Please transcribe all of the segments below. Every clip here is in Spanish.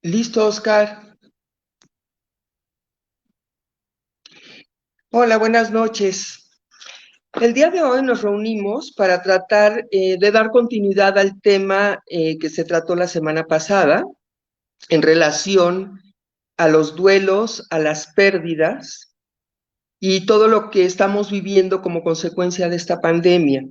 Listo, Oscar. Hola, buenas noches. El día de hoy nos reunimos para tratar de dar continuidad al tema que se trató la semana pasada en relación a los duelos, a las pérdidas y todo lo que estamos viviendo como consecuencia de esta pandemia.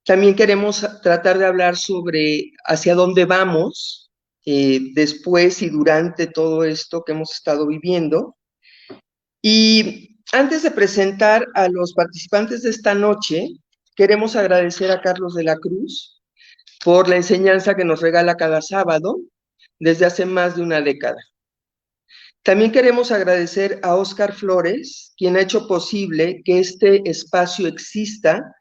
También queremos tratar de hablar sobre hacia dónde vamos después y durante todo esto que hemos estado viviendo. Y antes de presentar a los participantes de esta noche, queremos agradecer a Carlos de la Cruz por la enseñanza que nos regala cada sábado desde hace más de una década. También queremos agradecer a Óscar Flores, quien ha hecho posible que este espacio exista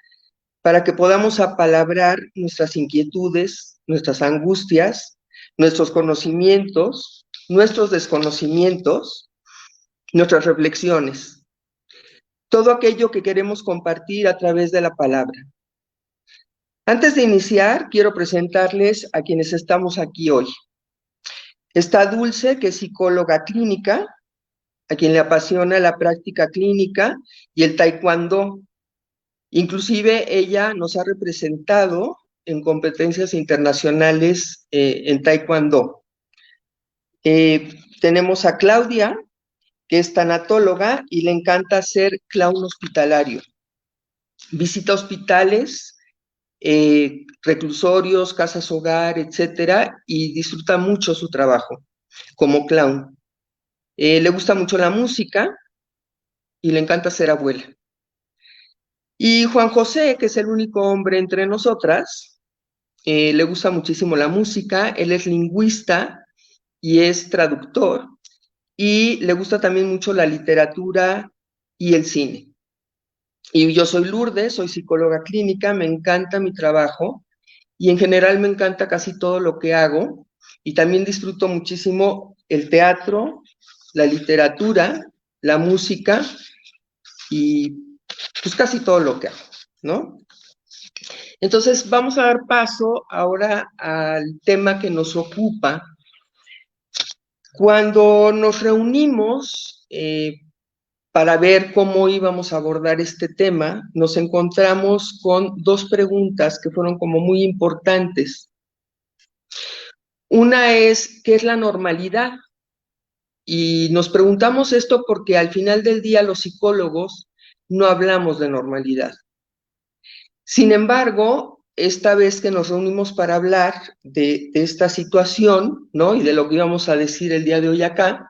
para que podamos apalabrar nuestras inquietudes, nuestras angustias, nuestros conocimientos, nuestros desconocimientos, nuestras reflexiones. Todo aquello que queremos compartir a través de la palabra. Antes de iniciar, quiero presentarles a quienes estamos aquí hoy. Está Dulce, que es psicóloga clínica, a quien le apasiona la práctica clínica y el taekwondo. Inclusive ella nos ha representado en competencias internacionales en taekwondo. Tenemos a Claudia, que es tanatóloga y le encanta ser clown hospitalario. Visita hospitales, reclusorios, casas hogar, etcétera, y disfruta mucho su trabajo como clown. Le gusta mucho la música y le encanta ser abuela. Y Juan José, que es el único hombre entre nosotras, le gusta muchísimo la música, él es lingüista y es traductor, y le gusta también mucho la literatura y el cine. Y yo soy Lourdes, soy psicóloga clínica, me encanta mi trabajo, y en general me encanta casi todo lo que hago y también disfruto muchísimo el teatro, la literatura, la música y pues casi todo lo que hago, ¿no? Entonces vamos a dar paso ahora al tema que nos ocupa. Cuando nos reunimos para ver cómo íbamos a abordar este tema, nos encontramos con dos preguntas que fueron como muy importantes. Una es, ¿qué es la normalidad? Y nos preguntamos esto porque al final del día los psicólogos no hablamos de normalidad. Sin embargo, esta vez que nos reunimos para hablar de esta situación, ¿no? Y de lo que íbamos a decir el día de hoy acá,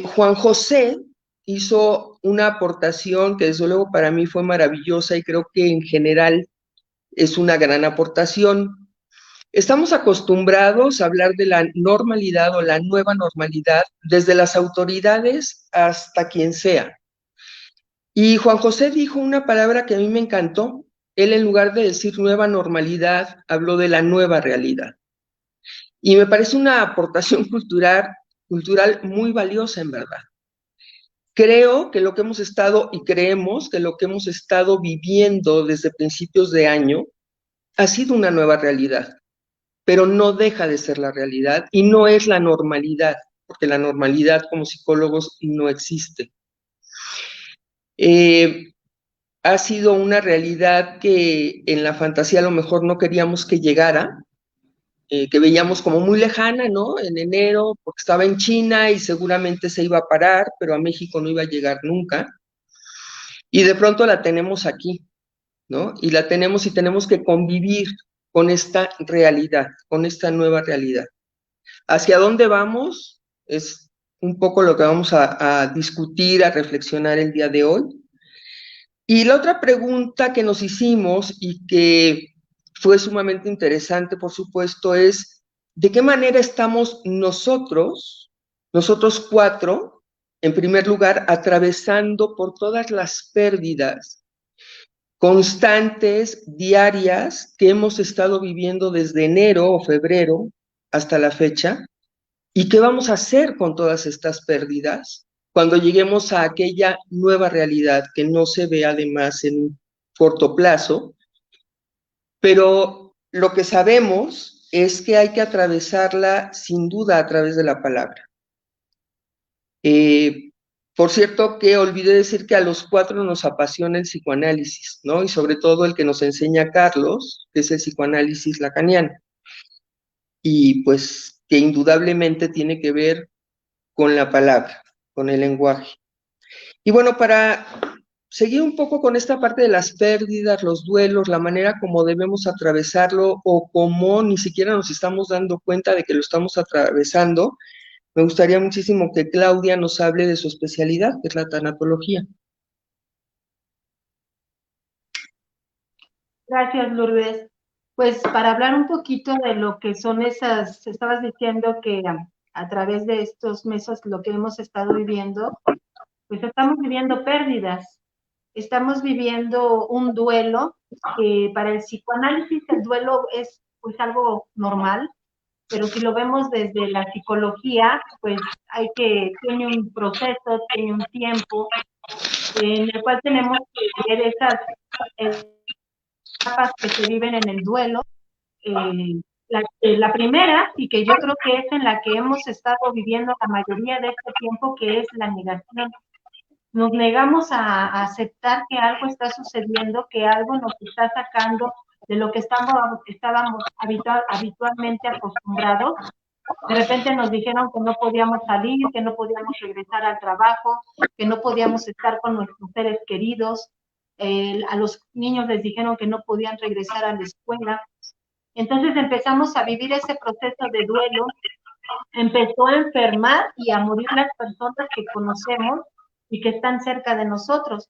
Juan José hizo una aportación que desde luego para mí fue maravillosa y creo que en general es una gran aportación. Estamos acostumbrados a hablar de la normalidad o la nueva normalidad desde las autoridades hasta quien sea. Y Juan José dijo una palabra que a mí me encantó. Él, en lugar de decir nueva normalidad, habló de la nueva realidad. Y me parece una aportación cultural muy valiosa, en verdad. Creo que lo que hemos estado y creemos que lo que hemos estado viviendo desde principios de año ha sido una nueva realidad, pero no deja de ser la realidad y no es la normalidad, porque la normalidad como psicólogos no existe. Ha sido una realidad que en la fantasía a lo mejor no queríamos que llegara, que veíamos como muy lejana, ¿no? En enero, porque estaba en China y seguramente se iba a parar, pero a México no iba a llegar nunca. Y de pronto la tenemos aquí, ¿no? Y la tenemos y tenemos que convivir con esta realidad, con esta nueva realidad. ¿Hacia dónde vamos? Es un poco lo que vamos a discutir, a reflexionar el día de hoy. Y la otra pregunta que nos hicimos y que fue sumamente interesante, por supuesto, es ¿de qué manera estamos nosotros cuatro, en primer lugar, atravesando por todas las pérdidas constantes, diarias, que hemos estado viviendo desde enero o febrero hasta la fecha? ¿Y qué vamos a hacer con todas estas pérdidas cuando lleguemos a aquella nueva realidad que no se ve además en un corto plazo? Pero lo que sabemos es que hay que atravesarla sin duda a través de la palabra. Por cierto, que olvidé decir que a los 4 nos apasiona el psicoanálisis, ¿no? Y sobre todo el que nos enseña Carlos, que es el psicoanálisis lacaniano. Y pues que indudablemente tiene que ver con la palabra, con el lenguaje. Y bueno, para seguir un poco con esta parte de las pérdidas, los duelos, la manera como debemos atravesarlo o cómo ni siquiera nos estamos dando cuenta de que lo estamos atravesando, me gustaría muchísimo que Claudia nos hable de su especialidad, que es la tanatología. Gracias, Lourdes. Pues para hablar un poquito de lo que son esas, estabas diciendo que a través de estos meses lo que hemos estado viviendo, pues estamos viviendo pérdidas, estamos viviendo un duelo, que para el psicoanálisis el duelo es pues algo normal, pero si lo vemos desde la psicología, pues tiene un proceso, tiene un tiempo en el cual tenemos que ver esas etapas que se viven en el duelo. La primera, y que yo creo que es en la que hemos estado viviendo la mayoría de este tiempo, que es la negación. Nos negamos a aceptar que algo está sucediendo, que algo nos está sacando de lo que estábamos habitualmente acostumbrados. De repente nos dijeron que no podíamos salir, que no podíamos regresar al trabajo, que no podíamos estar con nuestros seres queridos. A los niños les dijeron que no podían regresar a la escuela. Entonces empezamos a vivir ese proceso de duelo, empezó a enfermar y a morir las personas que conocemos y que están cerca de nosotros.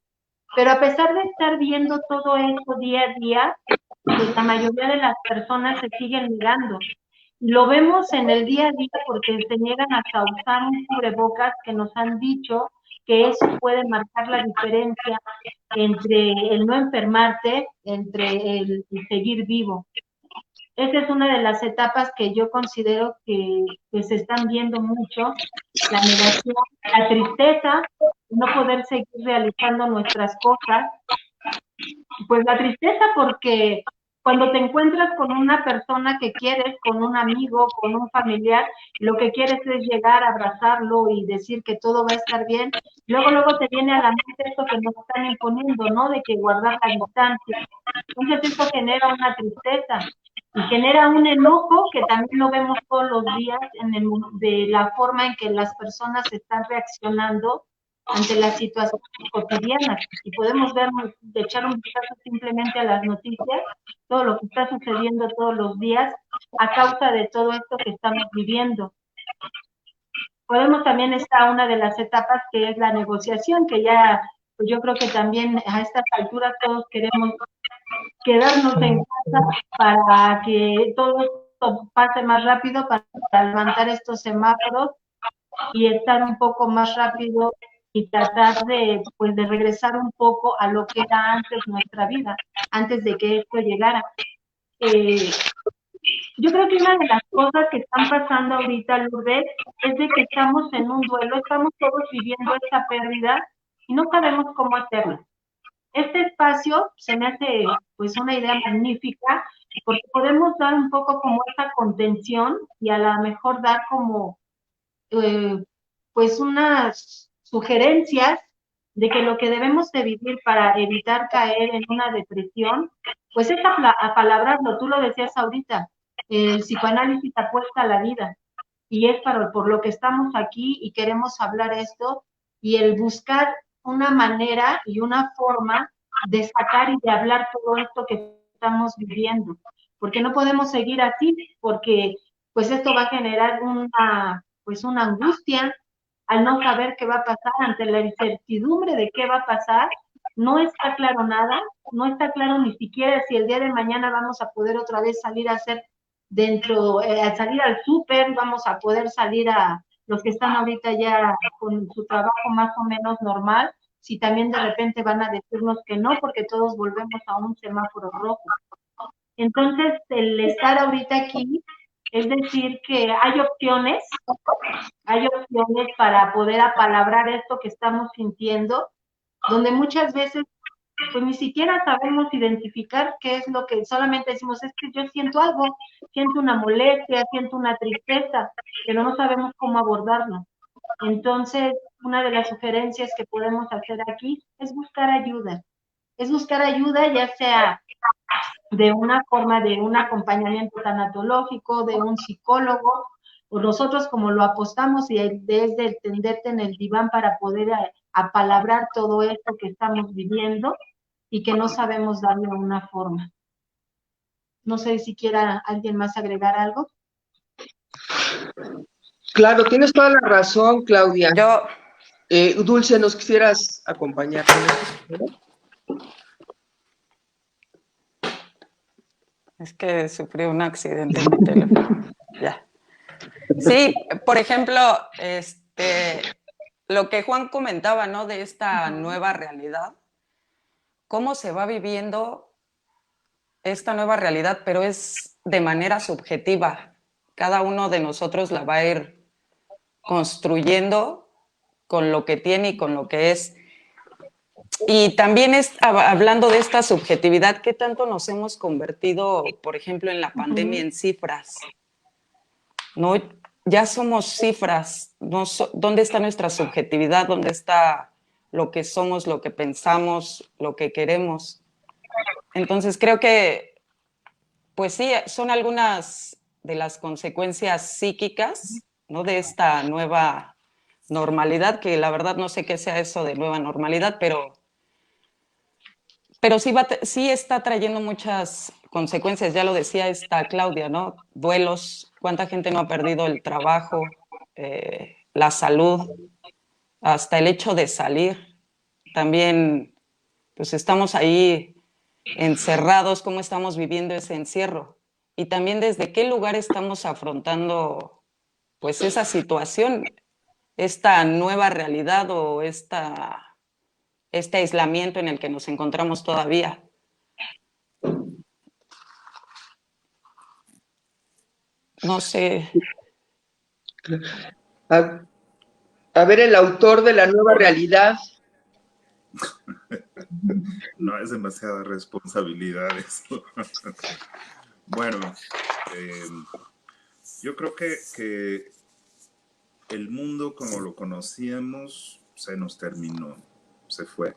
Pero a pesar de estar viendo todo esto día a día, pues la mayoría de las personas se siguen negando. Lo vemos en el día a día porque se niegan a usar un cubrebocas que nos han dicho que eso puede marcar la diferencia entre el no enfermarte, entre el seguir vivo. Esa es una de las etapas que yo considero que se están viendo mucho, la negación, la tristeza, no poder seguir realizando nuestras cosas, pues la tristeza porque cuando te encuentras con una persona que quieres, con un amigo, con un familiar, lo que quieres es llegar a abrazarlo y decir que todo va a estar bien, luego te viene a la mente esto que nos están imponiendo, ¿no? De que guardar la distancia. Entonces eso genera una tristeza y genera un enojo que también lo vemos todos los días de la forma en que las personas están reaccionando ante las situaciones cotidianas. Y podemos ver, de echar un vistazo simplemente a las noticias, todo lo que está sucediendo todos los días a causa de todo esto que estamos viviendo. Podemos también estar una de las etapas que es la negociación, que ya pues yo creo que también a estas alturas todos queremos quedarnos en casa para que todo esto pase más rápido, para levantar estos semáforos y estar un poco más rápido y tratar pues, de regresar un poco a lo que era antes nuestra vida, antes de que esto llegara. Yo creo que una de las cosas que están pasando ahorita, Lourdes, es de que estamos en un duelo, estamos todos viviendo esta pérdida y no sabemos cómo hacerlo. Este espacio se me hace pues una idea magnífica porque podemos dar un poco como esa contención y a lo mejor dar como pues unas sugerencias de que lo que debemos de vivir para evitar caer en una depresión, pues es apalabrarlo, tú lo decías ahorita, el psicoanálisis apuesta a la vida y es por lo que estamos aquí y queremos hablar esto y el buscar una manera y una forma de sacar y de hablar todo esto que estamos viviendo, porque no podemos seguir así, porque pues esto va a generar una angustia al no saber qué va a pasar, ante la incertidumbre de qué va a pasar, no está claro nada, no está claro ni siquiera si el día de mañana vamos a poder otra vez salir a hacer salir al súper, vamos a poder salir a los que están ahorita ya con su trabajo más o menos normal, si también de repente van a decirnos que no, porque todos volvemos a un semáforo rojo. Entonces, el estar ahorita aquí es decir que hay opciones para poder apalabrar esto que estamos sintiendo, donde muchas veces pues ni siquiera sabemos identificar qué es lo que solamente decimos, es que yo siento algo, siento una molestia, siento una tristeza, pero no sabemos cómo abordarlo. Entonces, una de las sugerencias que podemos hacer aquí es buscar ayuda. Es buscar ayuda ya sea de una forma de un acompañamiento tanatológico, de un psicólogo, o nosotros como lo apostamos y desde tenderte en el diván para poder apalabrar todo esto que estamos viviendo y que no sabemos darle una forma. No sé si quiera alguien más agregar algo. Claro, tienes toda la razón, Claudia. Yo, Dulce, ¿nos quisieras acompañar con esto? es que sufrí un accidente en mi teléfono. Ya. Sí, por ejemplo, lo que Juan comentaba, ¿no? De esta nueva realidad, cómo se va viviendo esta nueva realidad, pero es de manera subjetiva. Cada uno de nosotros la va a ir construyendo con lo que tiene y con lo que es. Y también hablando de esta subjetividad, ¿qué tanto nos hemos convertido, por ejemplo, en la pandemia en cifras? ¿No? Ya somos cifras. ¿Dónde está nuestra subjetividad? ¿Dónde está lo que somos, lo que pensamos, lo que queremos? Entonces creo que, pues sí, son algunas de las consecuencias psíquicas, ¿no? De esta nueva normalidad, que la verdad no sé qué sea eso de nueva normalidad, pero sí, sí está trayendo muchas consecuencias. Ya lo decía esta Claudia, ¿no? Duelos, cuánta gente no ha perdido el trabajo, la salud, hasta el hecho de salir. También, pues estamos ahí encerrados, cómo estamos viviendo ese encierro. Y también desde qué lugar estamos afrontando, pues, esa situación, esta nueva realidad o este aislamiento en el que nos encontramos todavía. No sé. A, a ver, el autor de la nueva realidad. No es demasiada responsabilidad eso. Bueno, yo creo que el mundo como lo conocíamos se nos terminó, se fue.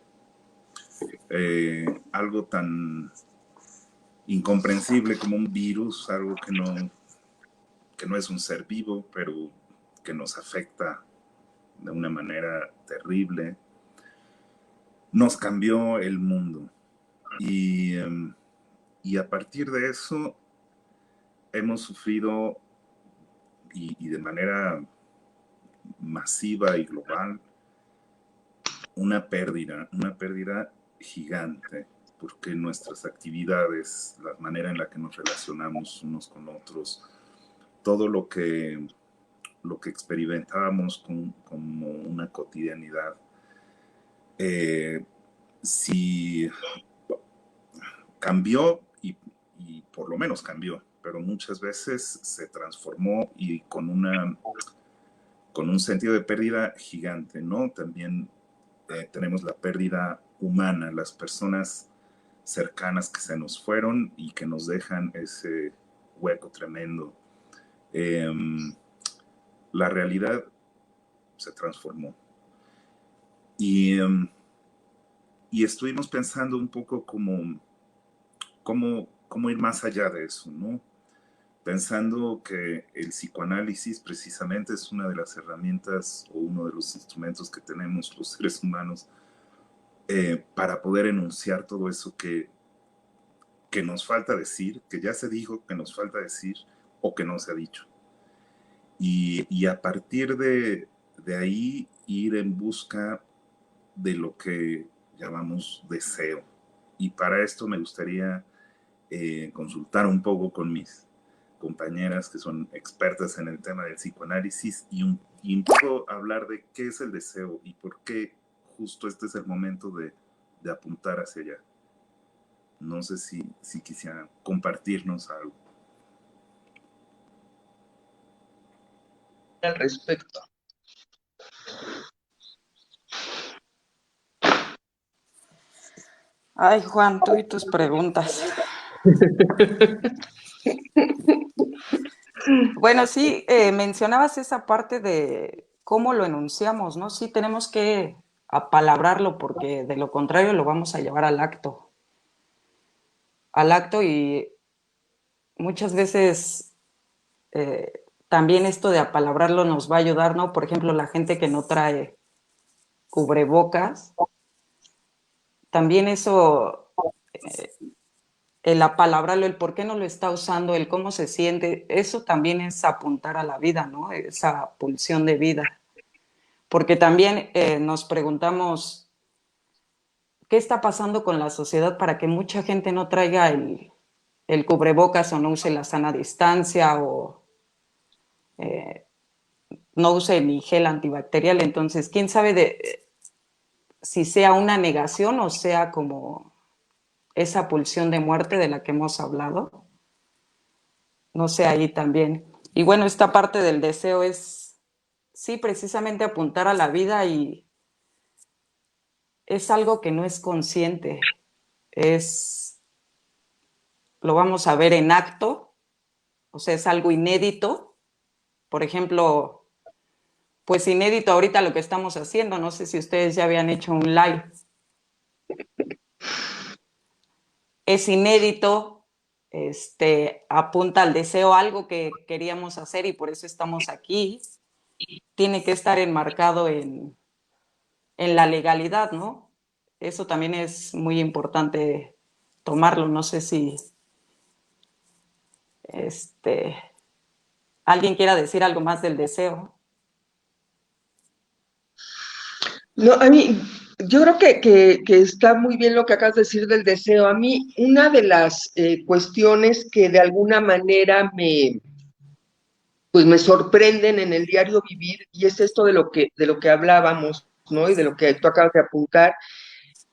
Algo tan incomprensible como un virus, algo que no es un ser vivo, pero que nos afecta de una manera terrible, nos cambió el mundo. Y a partir de eso hemos sufrido y de manera masiva y global una pérdida gigante, porque nuestras actividades, la manera en la que nos relacionamos unos con otros, todo lo que experimentábamos como una cotidianidad, sí cambió y por lo menos cambió, pero muchas veces se transformó y con un sentido de pérdida gigante, ¿no? También tenemos la pérdida humana, las personas cercanas que se nos fueron y que nos dejan ese hueco tremendo. La realidad se transformó. Y estuvimos pensando un poco cómo ir más allá de eso, ¿no? Pensando que el psicoanálisis precisamente es una de las herramientas o uno de los instrumentos que tenemos los seres humanos para poder enunciar todo eso que nos falta decir, que ya se dijo que nos falta decir o que no se ha dicho. Y a partir de ahí ir en busca de lo que llamamos deseo. Y para esto me gustaría consultar un poco con mis compañeras que son expertas en el tema del psicoanálisis y un poco hablar de qué es el deseo y por qué justo este es el momento de apuntar hacia allá. No sé si quisieran compartirnos algo. Al respecto. Ay, Juan, tú y tus preguntas. Bueno, sí, mencionabas esa parte de cómo lo enunciamos, ¿no? Sí, tenemos que apalabrarlo porque de lo contrario lo vamos a llevar al acto. Al acto y muchas veces también esto de apalabrarlo nos va a ayudar, ¿no? Por ejemplo, la gente que no trae cubrebocas, también eso, el apalabrarlo, el por qué no lo está usando, el cómo se siente, eso también es apuntar a la vida, ¿no? Esa pulsión de vida. Porque también nos preguntamos, ¿qué está pasando con la sociedad para que mucha gente no traiga el cubrebocas o no use la sana distancia o no use ni gel antibacterial? Entonces, ¿quién sabe si sea una negación o sea como esa pulsión de muerte de la que hemos hablado? No sé, ahí también. Y bueno, esta parte del deseo es, sí, precisamente apuntar a la vida y es algo que no es consciente, lo vamos a ver en acto, o sea, es algo inédito. Por ejemplo, pues inédito ahorita lo que estamos haciendo, no sé si ustedes ya habían hecho un live. Es inédito, apunta al deseo, algo que queríamos hacer y por eso estamos aquí. Tiene que estar enmarcado en la legalidad, ¿no? Eso también es muy importante tomarlo. No sé si alguien quiera decir algo más del deseo. No, a mí, yo creo que está muy bien lo que acabas de decir del deseo. A mí, una de las cuestiones que de alguna manera pues me sorprenden en el diario vivir, y es esto de lo que hablábamos, ¿no? Y de lo que tú acabas de apuntar,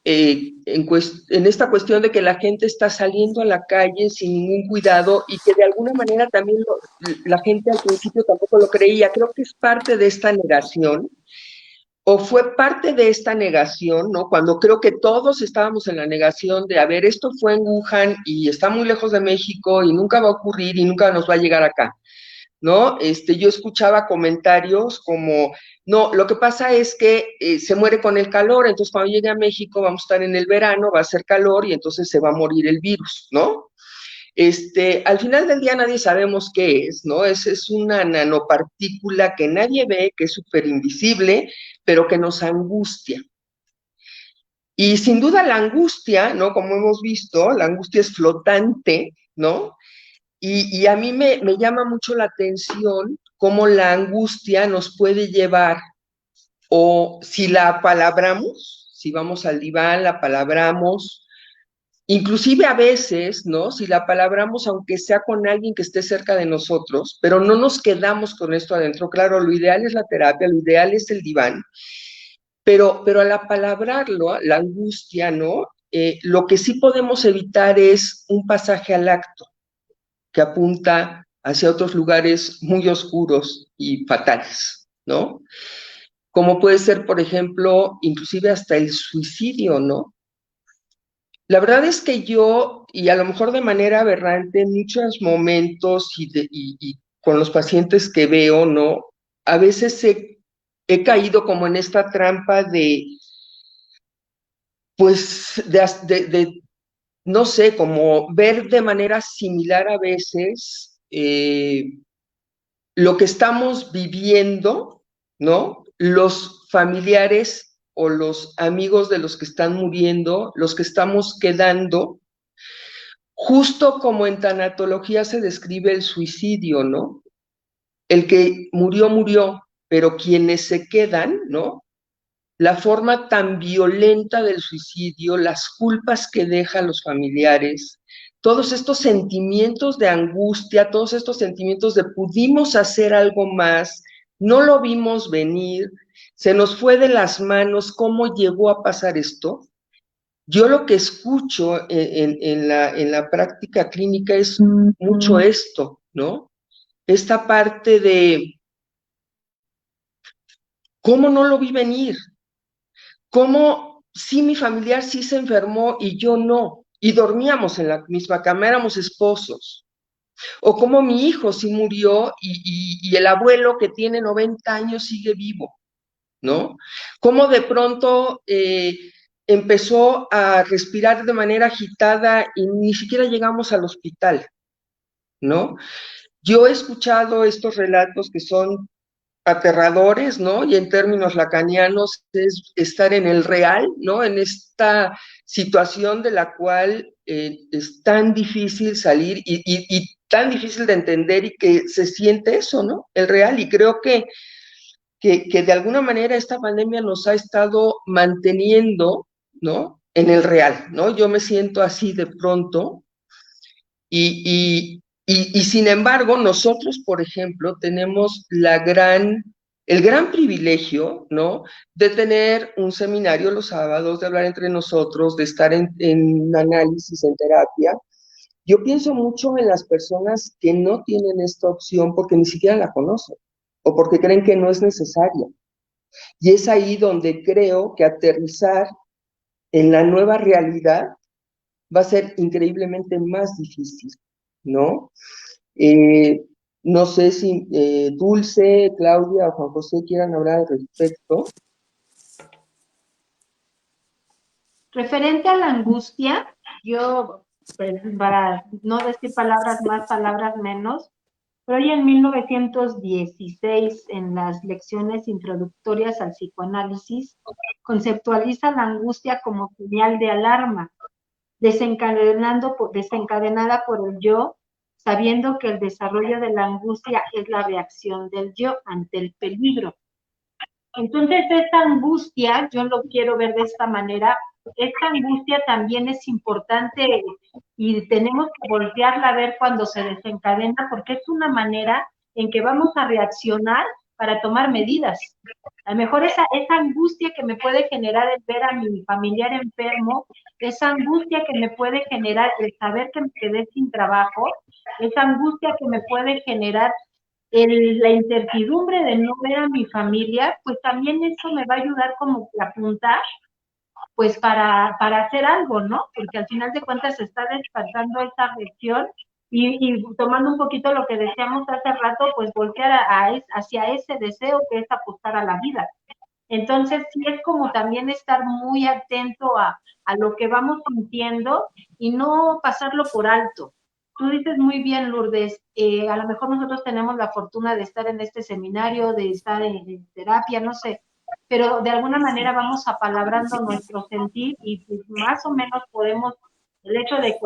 en esta cuestión de que la gente está saliendo a la calle sin ningún cuidado y que de alguna manera también la gente al principio tampoco lo creía. Creo que es parte de esta negación o fue parte de esta negación, ¿no? Cuando creo que todos estábamos en la negación de, a ver, esto fue en Wuhan y está muy lejos de México y nunca va a ocurrir y nunca nos va a llegar acá, ¿no? Yo escuchaba comentarios como, no, lo que pasa es que se muere con el calor, entonces cuando llegue a México vamos a estar en el verano, va a hacer calor y entonces se va a morir el virus, ¿no? Al final del día nadie sabemos qué es, ¿no? Es una nanopartícula que nadie ve, que es súper invisible, pero que nos angustia. Y sin duda la angustia, ¿no? Como hemos visto, la angustia es flotante, ¿no? Y a mí me llama mucho la atención cómo la angustia nos puede llevar, o si la apalabramos, si vamos al diván, la palabramos, inclusive a veces, ¿no? Si la palabramos, aunque sea con alguien que esté cerca de nosotros, pero no nos quedamos con esto adentro. Claro, lo ideal es la terapia, lo ideal es el diván, pero al apalabrarlo, la angustia, ¿no? Lo que sí podemos evitar es un pasaje al acto que apunta hacia otros lugares muy oscuros y fatales, ¿no? Como puede ser, por ejemplo, inclusive hasta el suicidio, ¿no? La verdad es que yo, y a lo mejor de manera aberrante, en muchos momentos y con los pacientes que veo, ¿no? A veces he caído como en esta trampa pues, no sé, como ver de manera similar a veces lo que estamos viviendo, ¿no? Los familiares o los amigos de los que están muriendo, los que estamos quedando, justo como en tanatología se describe el suicidio, ¿no? El que murió, murió, pero quienes se quedan, ¿no? La forma tan violenta del suicidio, las culpas que dejan los familiares, todos estos sentimientos de angustia, todos estos sentimientos de pudimos hacer algo más, no lo vimos venir, se nos fue de las manos, ¿cómo llegó a pasar esto? Yo lo que escucho en la práctica clínica es mucho esto, ¿no? Esta parte de cómo no lo vi venir, cómo sí, mi familiar sí se enfermó y yo no, y dormíamos en la misma cama, éramos esposos. O como mi hijo sí murió y el abuelo que tiene 90 años sigue vivo, ¿no? Cómo de pronto empezó a respirar de manera agitada y ni siquiera llegamos al hospital, ¿no? Yo he escuchado estos relatos que son aterradores, ¿no? Y en términos lacanianos es estar en el real, ¿no? En esta situación de la cual es tan difícil salir y tan difícil de entender y que se siente eso, ¿no? El real. Y creo que de alguna manera esta pandemia nos ha estado manteniendo, ¿no? En el real, ¿no? Yo me siento así de pronto y sin embargo, nosotros, por ejemplo, tenemos el gran privilegio, ¿no? De tener un seminario los sábados, de hablar entre nosotros, de estar en análisis, en terapia. Yo pienso mucho en las personas que no tienen esta opción porque ni siquiera la conocen o porque creen que no es necesaria. Y es ahí donde creo que aterrizar en la nueva realidad va a ser increíblemente más difícil, ¿no? Eh, no sé si Dulce, Claudia o Juan José quieran hablar al respecto. Referente a la angustia, yo, pues, para no decir palabras más, palabras menos, pero hoy en 1916, en las lecciones introductorias al psicoanálisis, conceptualiza la angustia como señal de alarma, desencadenada por el yo, sabiendo que el desarrollo de la angustia es la reacción del yo ante el peligro. Entonces, esta angustia, yo lo quiero ver de esta manera, esta angustia también es importante y tenemos que voltearla a ver cuando se desencadena, porque es una manera en que vamos a reaccionar para tomar medidas. A lo mejor esa angustia que me puede generar el ver a mi familiar enfermo, esa angustia que me puede generar el saber que me quedé sin trabajo, esa angustia que me puede generar la incertidumbre de no ver a mi familia, pues también eso me va a ayudar como a apuntar, pues para hacer algo, ¿no? Porque al final de cuentas se está despertando esta reacción y tomando un poquito lo que decíamos hace rato, pues voltear hacia ese deseo que es apostar a la vida. Entonces, sí es como también estar muy atento a lo que vamos sintiendo y no pasarlo por alto. Tú dices muy bien, Lourdes, a lo mejor nosotros tenemos la fortuna de estar en este seminario, de estar en terapia, no sé, pero de alguna manera vamos apalabrando nuestro sentir y pues más o menos podemos, el hecho de que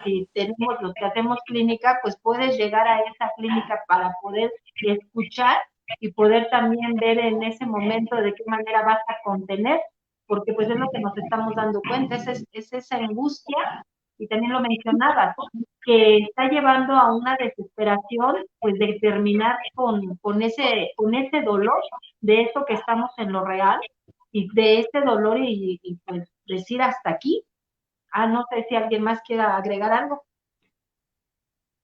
si tenemos los que hacemos clínica, pues puedes llegar a esa clínica para poder escuchar y poder también ver en ese momento de qué manera vas a contener, porque pues es lo que nos estamos dando cuenta, es esa angustia, y también lo mencionabas, que está llevando a una desesperación, pues de terminar con ese dolor de eso que estamos en lo real, y de ese dolor y pues decir hasta aquí. No sé si alguien más quiera agregar algo.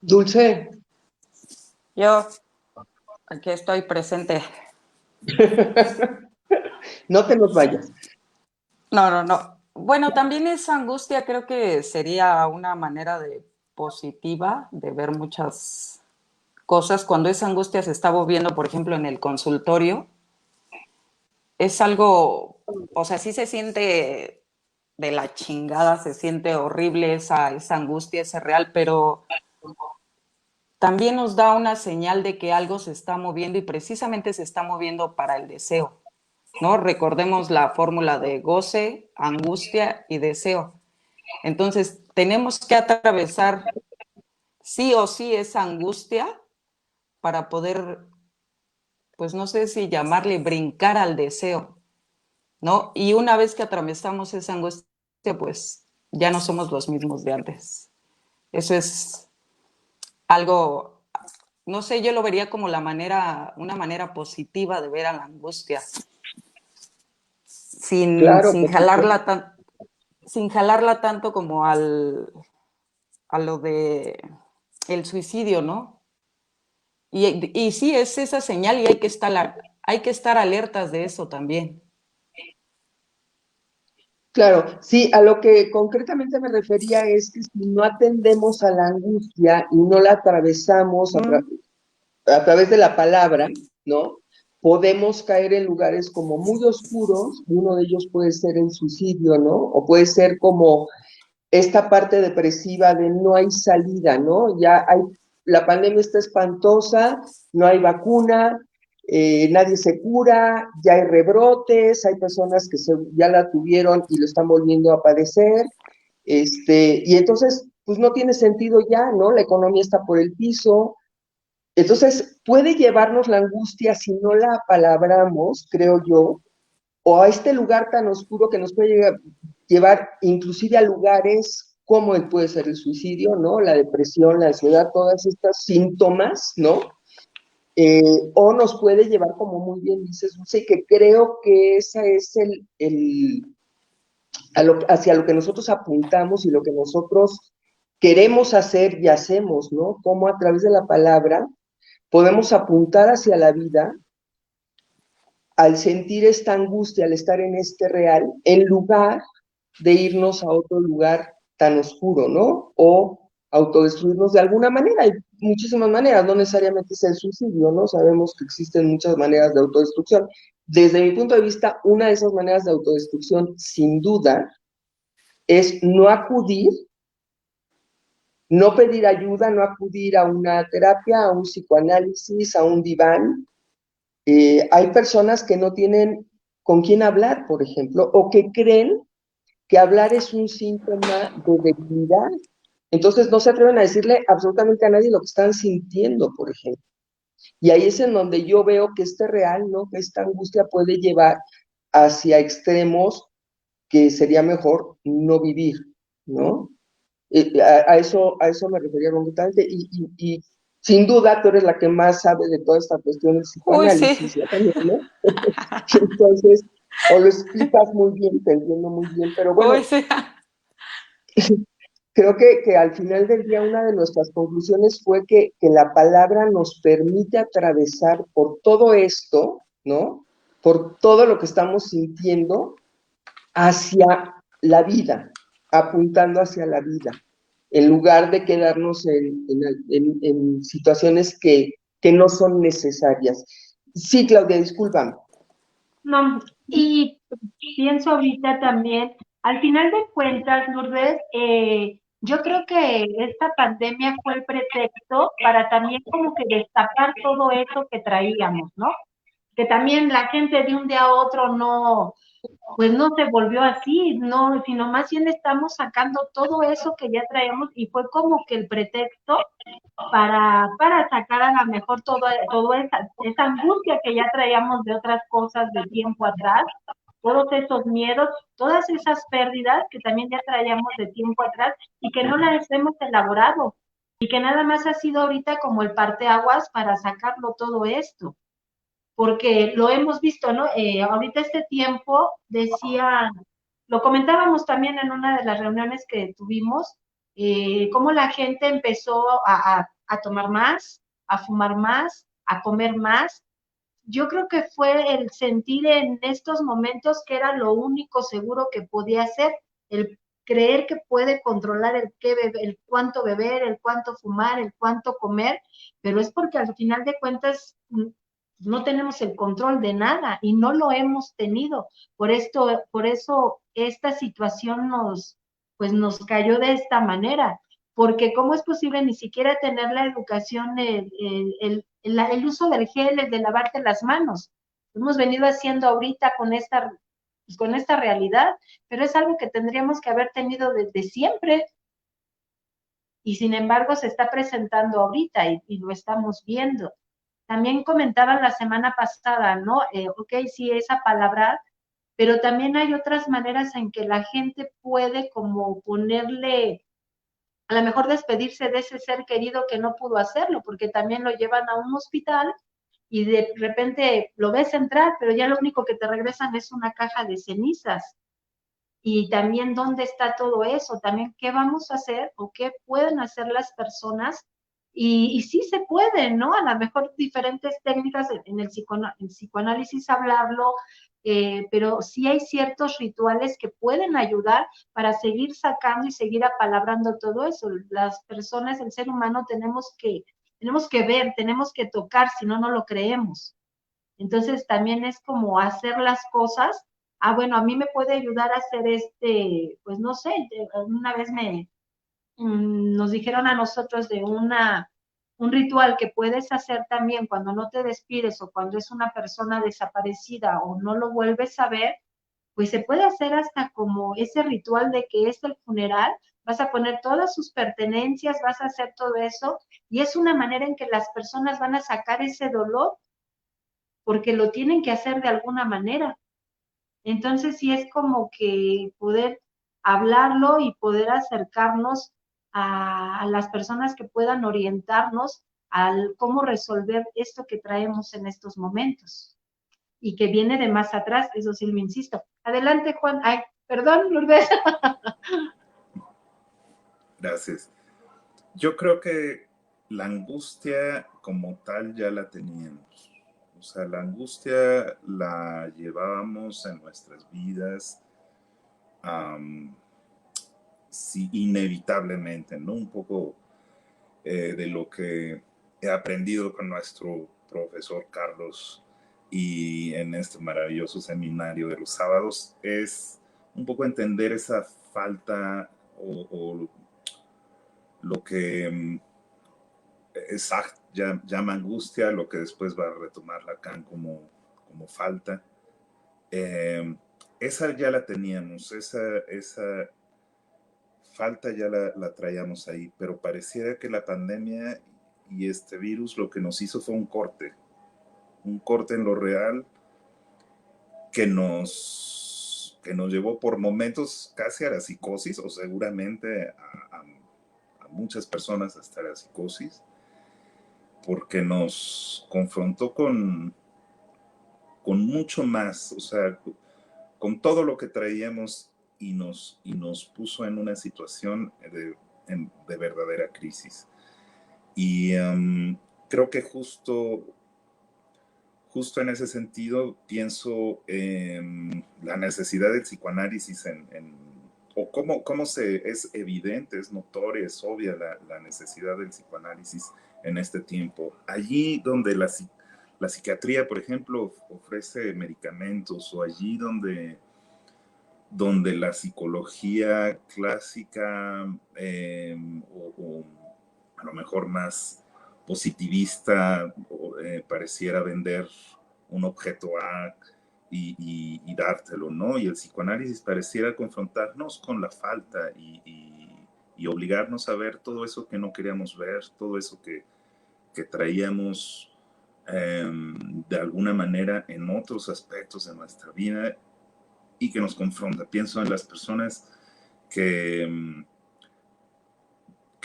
Dulce. Yo aquí estoy presente. No te nos vayas. No, no, no. Bueno, también esa angustia creo que sería una manera de positiva de ver muchas cosas. Cuando esa angustia se está moviendo, por ejemplo, en el consultorio, es algo, o sea, sí se siente de la chingada, se siente horrible esa angustia, ese real, pero también nos da una señal de que algo se está moviendo y precisamente se está moviendo para el deseo, ¿no? Recordemos la fórmula de goce, angustia y deseo. Entonces, tenemos que atravesar sí o sí esa angustia para poder, pues no sé si llamarle brincar al deseo, ¿no? Y una vez que atravesamos esa angustia, pues ya no somos los mismos de antes. Eso es algo, no sé, yo lo vería como una manera positiva de ver a la angustia, Claro, sin jalarla tanto como a lo de el suicidio, ¿no? Y sí, es esa señal y hay que estar alertas de eso también. Claro, sí, a lo que concretamente me refería es que si no atendemos a la angustia y no la atravesamos a través de la palabra, ¿no? Podemos caer en lugares como muy oscuros, y uno de ellos puede ser el suicidio, ¿no? O puede ser como esta parte depresiva de no hay salida, ¿no? La pandemia está espantosa, no hay vacuna, nadie se cura, ya hay rebrotes, hay personas que ya la tuvieron y lo están volviendo a padecer, y entonces, pues no tiene sentido ya, ¿no? La economía está por el piso. Entonces, puede llevarnos la angustia si no la apalabramos, creo yo, o a este lugar tan oscuro que nos puede llevar inclusive a lugares como puede ser el suicidio, ¿no? La depresión, la ansiedad, todas estas síntomas, ¿no? O nos puede llevar, como muy bien dices, Dulce, que creo que esa es hacia lo que nosotros apuntamos y lo que nosotros queremos hacer y hacemos, ¿no? Cómo a través de la palabra podemos apuntar hacia la vida al sentir esta angustia, al estar en este real, en lugar de irnos a otro lugar tan oscuro, ¿no? O autodestruirnos de alguna manera. Hay muchísimas maneras, no necesariamente es el suicidio, ¿no? Sabemos que existen muchas maneras de autodestrucción. Desde mi punto de vista, una de esas maneras de autodestrucción, sin duda, es no acudir, no pedir ayuda, no acudir a una terapia, a un psicoanálisis, a un diván. Hay personas que no tienen con quién hablar, por ejemplo, o que creen que hablar es un síntoma de debilidad. Entonces no se atreven a decirle absolutamente a nadie lo que están sintiendo, por ejemplo. Y ahí es en donde yo veo que este real, ¿no? Que esta angustia puede llevar hacia extremos que sería mejor no vivir, ¿no? A eso me refería completamente. Y sin duda tú eres la que más sabe de toda esta cuestión del Uy, sí. psicoanálisis, ¿ya también, no? Entonces, o lo explicas muy bien, te entiendo muy bien, pero bueno, Uy, sí. creo que al final del día una de nuestras conclusiones fue que la palabra nos permite atravesar por todo esto, ¿no? Por todo lo que estamos sintiendo hacia la vida, apuntando hacia la vida, en lugar de quedarnos en situaciones que no son necesarias. Sí, Claudia, discúlpame. No, y pienso ahorita también, al final de cuentas, Lourdes, yo creo que esta pandemia fue el pretexto para también como que destapar todo eso que traíamos, ¿no? Que también la gente de un día a otro no, pues no se volvió así, no, sino más bien estamos sacando todo eso que ya traíamos y fue como que el pretexto para sacar a lo mejor todo esa angustia que ya traíamos de otras cosas de tiempo atrás, todos esos miedos, todas esas pérdidas que también ya traíamos de tiempo atrás y que no las hemos elaborado y que nada más ha sido ahorita como el parteaguas para sacarlo todo esto, porque lo hemos visto, ¿no? Ahorita este tiempo decía, lo comentábamos también en una de las reuniones que tuvimos, cómo la gente empezó a tomar más, a fumar más, a comer más. Yo creo que fue el sentir en estos momentos que era lo único seguro que podía hacer, el creer que puede controlar el qué beber, el cuánto beber, el cuánto fumar, el cuánto comer, pero es porque al final de cuentas no tenemos el control de nada y no lo hemos tenido. Por eso esta situación nos cayó de esta manera, porque ¿cómo es posible ni siquiera tener la educación, el uso del gel, el de lavarte las manos? Hemos venido haciendo ahorita con esta realidad, pero es algo que tendríamos que haber tenido desde siempre y sin embargo se está presentando ahorita y lo estamos viendo. También comentaban la semana pasada, ¿no? Ok, sí, esa palabra, pero también hay otras maneras en que la gente puede como ponerle, a lo mejor despedirse de ese ser querido que no pudo hacerlo, porque también lo llevan a un hospital y de repente lo ves entrar, pero ya lo único que te regresan es una caja de cenizas. Y también dónde está todo eso, también qué vamos a hacer o qué pueden hacer las personas. Y sí se puede, ¿no? A lo mejor diferentes técnicas en el psicoanálisis hablarlo, pero sí hay ciertos rituales que pueden ayudar para seguir sacando y seguir apalabrando todo eso. Las personas, el ser humano, tenemos que ver, tenemos que tocar, si no, no lo creemos. Entonces también es como hacer las cosas. Ah, bueno, a mí me puede ayudar a hacer pues no sé, una vez nos dijeron a nosotros de un ritual que puedes hacer también cuando no te despides o cuando es una persona desaparecida o no lo vuelves a ver, pues se puede hacer hasta como ese ritual de que es el funeral, vas a poner todas sus pertenencias, vas a hacer todo eso, y es una manera en que las personas van a sacar ese dolor porque lo tienen que hacer de alguna manera. Entonces sí es como que poder hablarlo y poder acercarnos a las personas que puedan orientarnos al cómo resolver esto que traemos en estos momentos y que viene de más atrás, eso sí me insisto. Adelante, Juan. Ay, perdón, Lourdes. Gracias. Yo creo que la angustia como tal ya la teníamos. O sea, la angustia la llevábamos en nuestras vidas, sí, inevitablemente, ¿no? Un poco de lo que he aprendido con nuestro profesor Carlos y en este maravilloso seminario de los sábados es un poco entender esa falta o lo que Sartre llama angustia, lo que después va a retomar Lacan como falta. Esa ya la teníamos, esa falta ya la traíamos ahí, pero pareciera que la pandemia y este virus lo que nos hizo fue un corte en lo real que nos llevó por momentos casi a la psicosis, o seguramente a muchas personas hasta la psicosis, porque nos confrontó con mucho más, o sea, con todo lo que traíamos y nos puso en una situación de verdadera crisis. Y creo que justo en ese sentido pienso en la necesidad del psicoanálisis o cómo es evidente, es notoria, es obvia la necesidad del psicoanálisis en este tiempo. Allí donde la psiquiatría, por ejemplo, ofrece medicamentos, o allí donde la psicología clásica o a lo mejor más positivista pareciera vender un objeto A y dártelo, ¿no? Y el psicoanálisis pareciera confrontarnos con la falta y obligarnos a ver todo eso que no queríamos ver, todo eso que traíamos de alguna manera en otros aspectos de nuestra vida y que nos confronta. Pienso en las personas que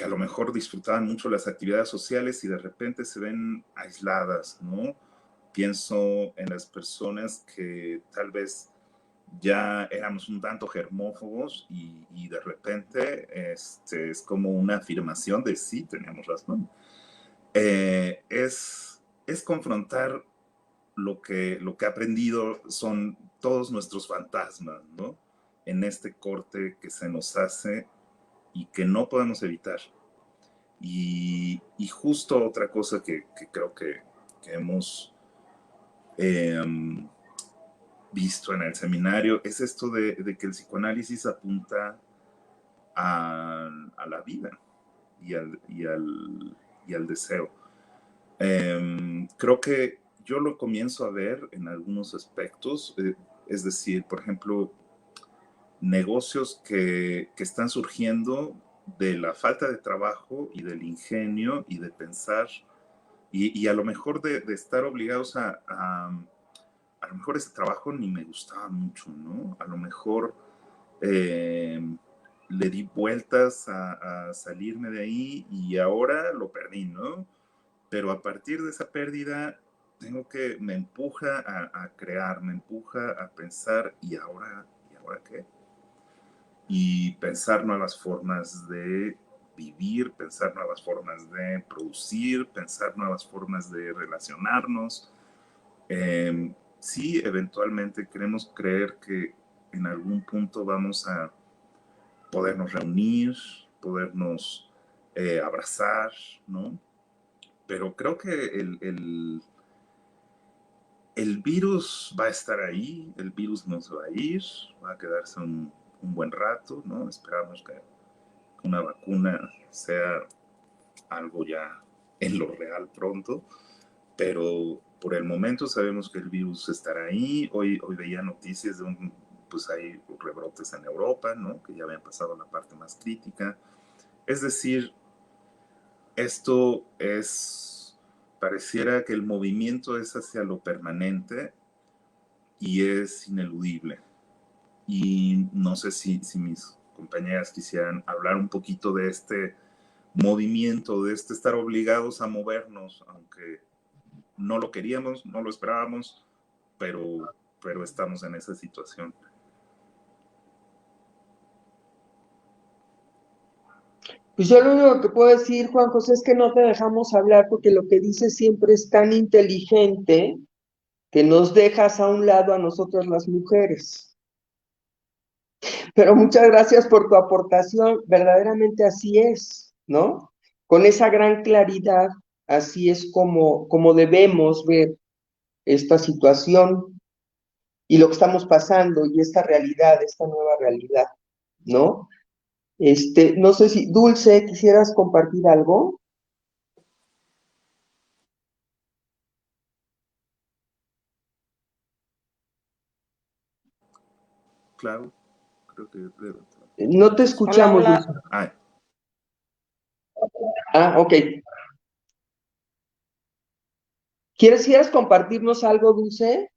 a lo mejor disfrutaban mucho las actividades sociales y de repente se ven aisladas, ¿no? Pienso en las personas que tal vez ya éramos un tanto germófobos y de repente es como una afirmación de sí, teníamos razón. Es confrontar lo que he aprendido son todos nuestros fantasmas, ¿no? En este corte que se nos hace y que no podemos evitar. Y justo otra cosa que creo que hemos eh, visto en el seminario es esto de que el psicoanálisis apunta a la vida y al deseo. Creo que yo lo comienzo a ver en algunos aspectos, es decir, por ejemplo, negocios que están surgiendo de la falta de trabajo y del ingenio y de pensar y a lo mejor de estar obligados a lo mejor ese trabajo ni me gustaba mucho, ¿no? A lo mejor eh, le di vueltas a salirme de ahí y ahora lo perdí, ¿no? Pero a partir de esa pérdida me empuja a crear, me empuja a pensar, ¿y ahora qué? Y pensar nuevas formas de vivir, pensar nuevas formas de producir, pensar nuevas formas de relacionarnos. sí, eventualmente queremos creer que en algún punto vamos a podernos reunir, podernos abrazar, ¿no? Pero creo que el virus va a estar ahí, el virus no se va a ir, va a quedarse un buen rato, ¿no? Esperamos que una vacuna sea algo ya en lo real pronto, pero por el momento sabemos que el virus estará ahí. Hoy veía noticias de pues hay rebrotes en Europa, ¿no? Que ya habían pasado la parte más crítica. Es decir, esto pareciera que el movimiento es hacia lo permanente y es ineludible. Y no sé si mis compañeras quisieran hablar un poquito de este movimiento, de este estar obligados a movernos, aunque no lo queríamos, no lo esperábamos, pero estamos en esa situación. Pues yo lo único que puedo decir, Juan José, es que no te dejamos hablar porque lo que dices siempre es tan inteligente que nos dejas a un lado a nosotras las mujeres. Pero muchas gracias por tu aportación, verdaderamente así es, ¿no? Con esa gran claridad, así es como debemos ver esta situación y lo que estamos pasando y esta realidad, esta nueva realidad, ¿no? No sé si, Dulce, ¿quisieras compartir algo? Claro, creo que... No te Hola, escuchamos, Dulce. hola. Ok. ¿Quieres compartirnos algo, Dulce?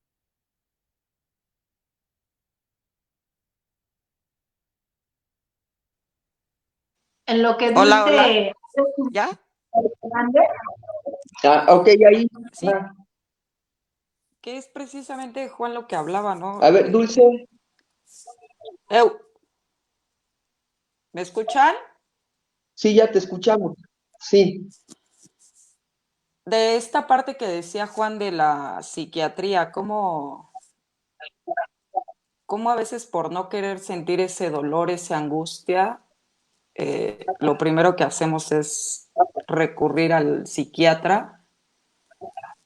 En lo que Hola, hola. Dulce ¿Ya? mande. Ok, ahí. Sí, que es precisamente, Juan, lo que hablaba, ¿no? A ver, Dulce. Eu, ¿me escuchan? Sí, ya te escuchamos. Sí, De esta parte que decía Juan de la psiquiatría, cómo a veces por no querer sentir ese dolor, esa angustia, lo primero que hacemos es recurrir al psiquiatra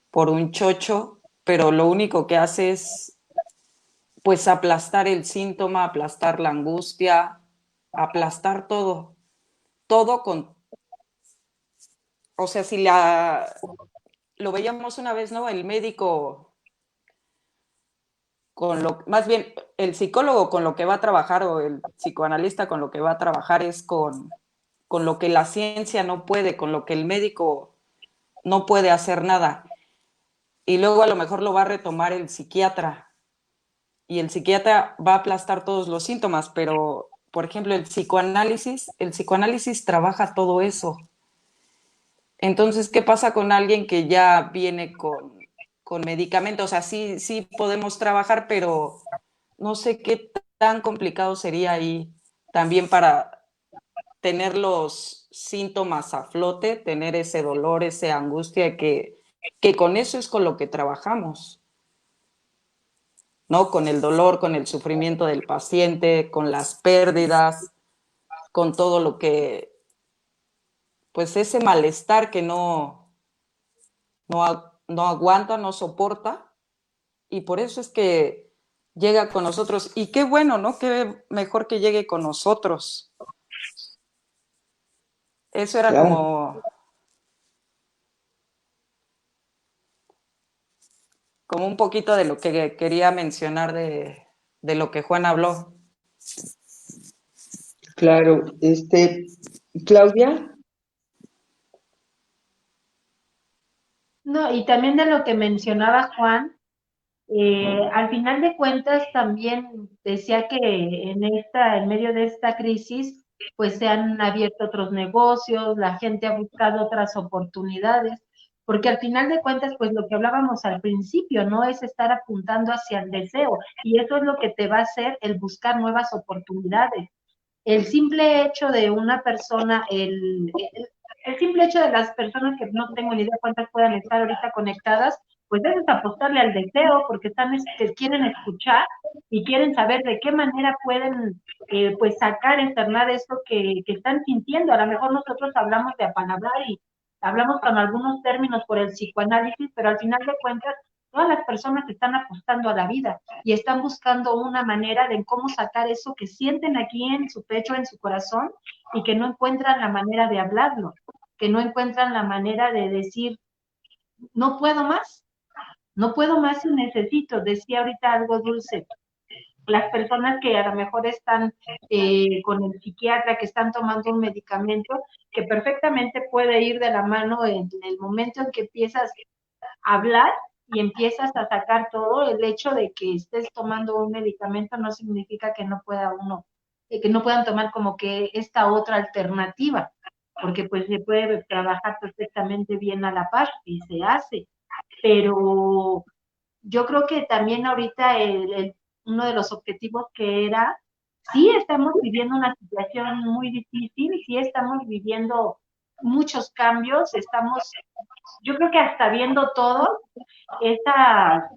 por un chocho, pero lo único que hace es pues aplastar el síntoma, aplastar la angustia, aplastar todo, todo con, o sea, si lo veíamos una vez, ¿no? El médico más bien el psicólogo con lo que va a trabajar o el psicoanalista con lo que va a trabajar es con lo que la ciencia no puede, con lo que el médico no puede hacer nada. Y luego a lo mejor lo va a retomar el psiquiatra y el psiquiatra va a aplastar todos los síntomas, pero por ejemplo el psicoanálisis trabaja todo eso. Entonces, ¿qué pasa con alguien que ya viene con medicamentos? O sea, sí podemos trabajar, pero no sé qué tan complicado sería ahí también para tener los síntomas a flote, tener ese dolor, esa angustia, que con eso es con lo que trabajamos, ¿no? Con el dolor, con el sufrimiento del paciente, con las pérdidas, con todo lo que, pues ese malestar que no aguanta, no soporta, y por eso es que llega con nosotros. Y qué bueno, ¿no? Qué mejor que llegue con nosotros. Eso era claro. como un poquito de lo que quería mencionar de lo que Juan habló. Claro. Claudia. No, y también de lo que mencionaba Juan, al final de cuentas también decía que en medio de esta crisis, pues se han abierto otros negocios, la gente ha buscado otras oportunidades, porque al final de cuentas, pues lo que hablábamos al principio, no es estar apuntando hacia el deseo, y eso es lo que te va a hacer el buscar nuevas oportunidades. El simple hecho de una persona, el simple hecho de las personas que no tengo ni idea cuántas puedan estar ahorita conectadas, pues eso es apostarle al deseo, porque que quieren escuchar y quieren saber de qué manera pueden pues sacar, externar esto que están sintiendo. A lo mejor nosotros hablamos de apalabrar y hablamos con algunos términos por el psicoanálisis, pero al final de cuentas todas las personas están apostando a la vida y están buscando una manera de cómo sacar eso que sienten aquí en su pecho, en su corazón, y que no encuentran la manera de hablarlo, que no encuentran la manera de decir, no puedo más, no puedo más y necesito. Decía ahorita algo Dulce, las personas que a lo mejor están con el psiquiatra, que están tomando un medicamento, que perfectamente puede ir de la mano en el momento en que empiezas a hablar y empiezas a sacar todo. El hecho de que estés tomando un medicamento no significa que no pueda uno, que no puedan tomar como que esta otra alternativa, porque pues se puede trabajar perfectamente bien a la par y se hace, pero yo creo que también ahorita uno de los objetivos que era, sí estamos viviendo una situación muy difícil, sí estamos viviendo muchos cambios, estamos, yo creo que hasta viendo todo, esa,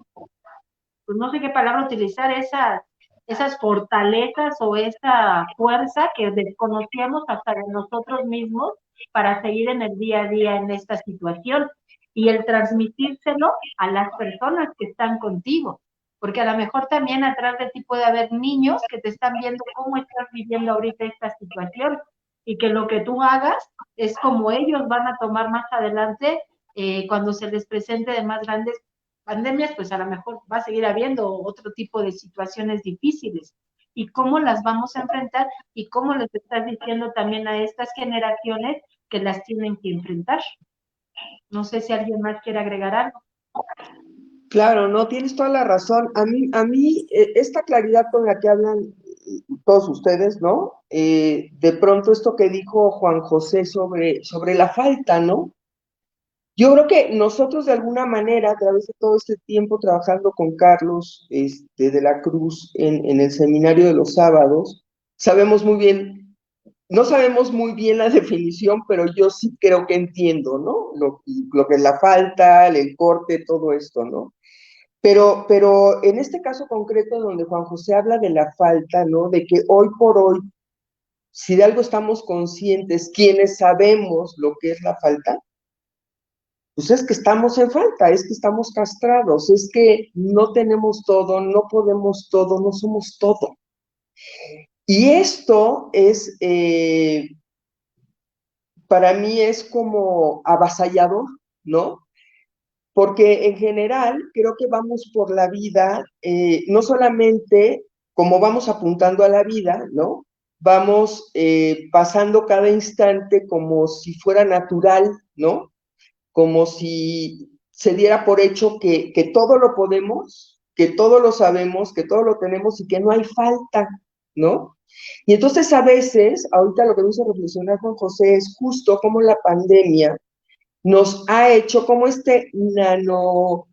pues no sé qué palabra utilizar, esas fortalezas o esa fuerza que desconocíamos hasta de nosotros mismos para seguir en el día a día en esta situación y el transmitírselo a las personas que están contigo, porque a lo mejor también atrás de ti puede haber niños que te están viendo cómo estás viviendo ahorita esta situación y que lo que tú hagas es como ellos van a tomar más adelante cuando se les presente de más grandes pandemias, pues a lo mejor va a seguir habiendo otro tipo de situaciones difíciles. ¿Y cómo las vamos a enfrentar? ¿Y cómo les estás diciendo también a estas generaciones que las tienen que enfrentar? No sé si alguien más quiere agregar algo. Claro, no, tienes toda la razón. Esta claridad con la que hablan todos ustedes, ¿no? De pronto esto que dijo Juan José sobre la falta, ¿no? Yo creo que nosotros de alguna manera, a través de todo este tiempo trabajando con Carlos de la Cruz en el seminario de los sábados, sabemos muy bien, no sabemos muy bien la definición, pero yo sí creo que entiendo, ¿no? Lo que es la falta, el corte, todo esto, ¿no? Pero en este caso concreto donde Juan José habla de la falta, ¿no? De que hoy por hoy, si de algo estamos conscientes, quienes sabemos lo que es la falta, pues es que estamos en falta, es que estamos castrados, es que no tenemos todo, no podemos todo, no somos todo. Y esto es, para mí es como avasallador, ¿no? Porque en general creo que vamos por la vida, no solamente como vamos apuntando a la vida, ¿no? Vamos pasando cada instante como si fuera natural, ¿no? Como si se diera por hecho que todo lo podemos, que todo lo sabemos, que todo lo tenemos y que no hay falta, ¿no? Y entonces a veces, ahorita lo que me hizo reflexionar con José es justo como la pandemia nos ha hecho, como este nano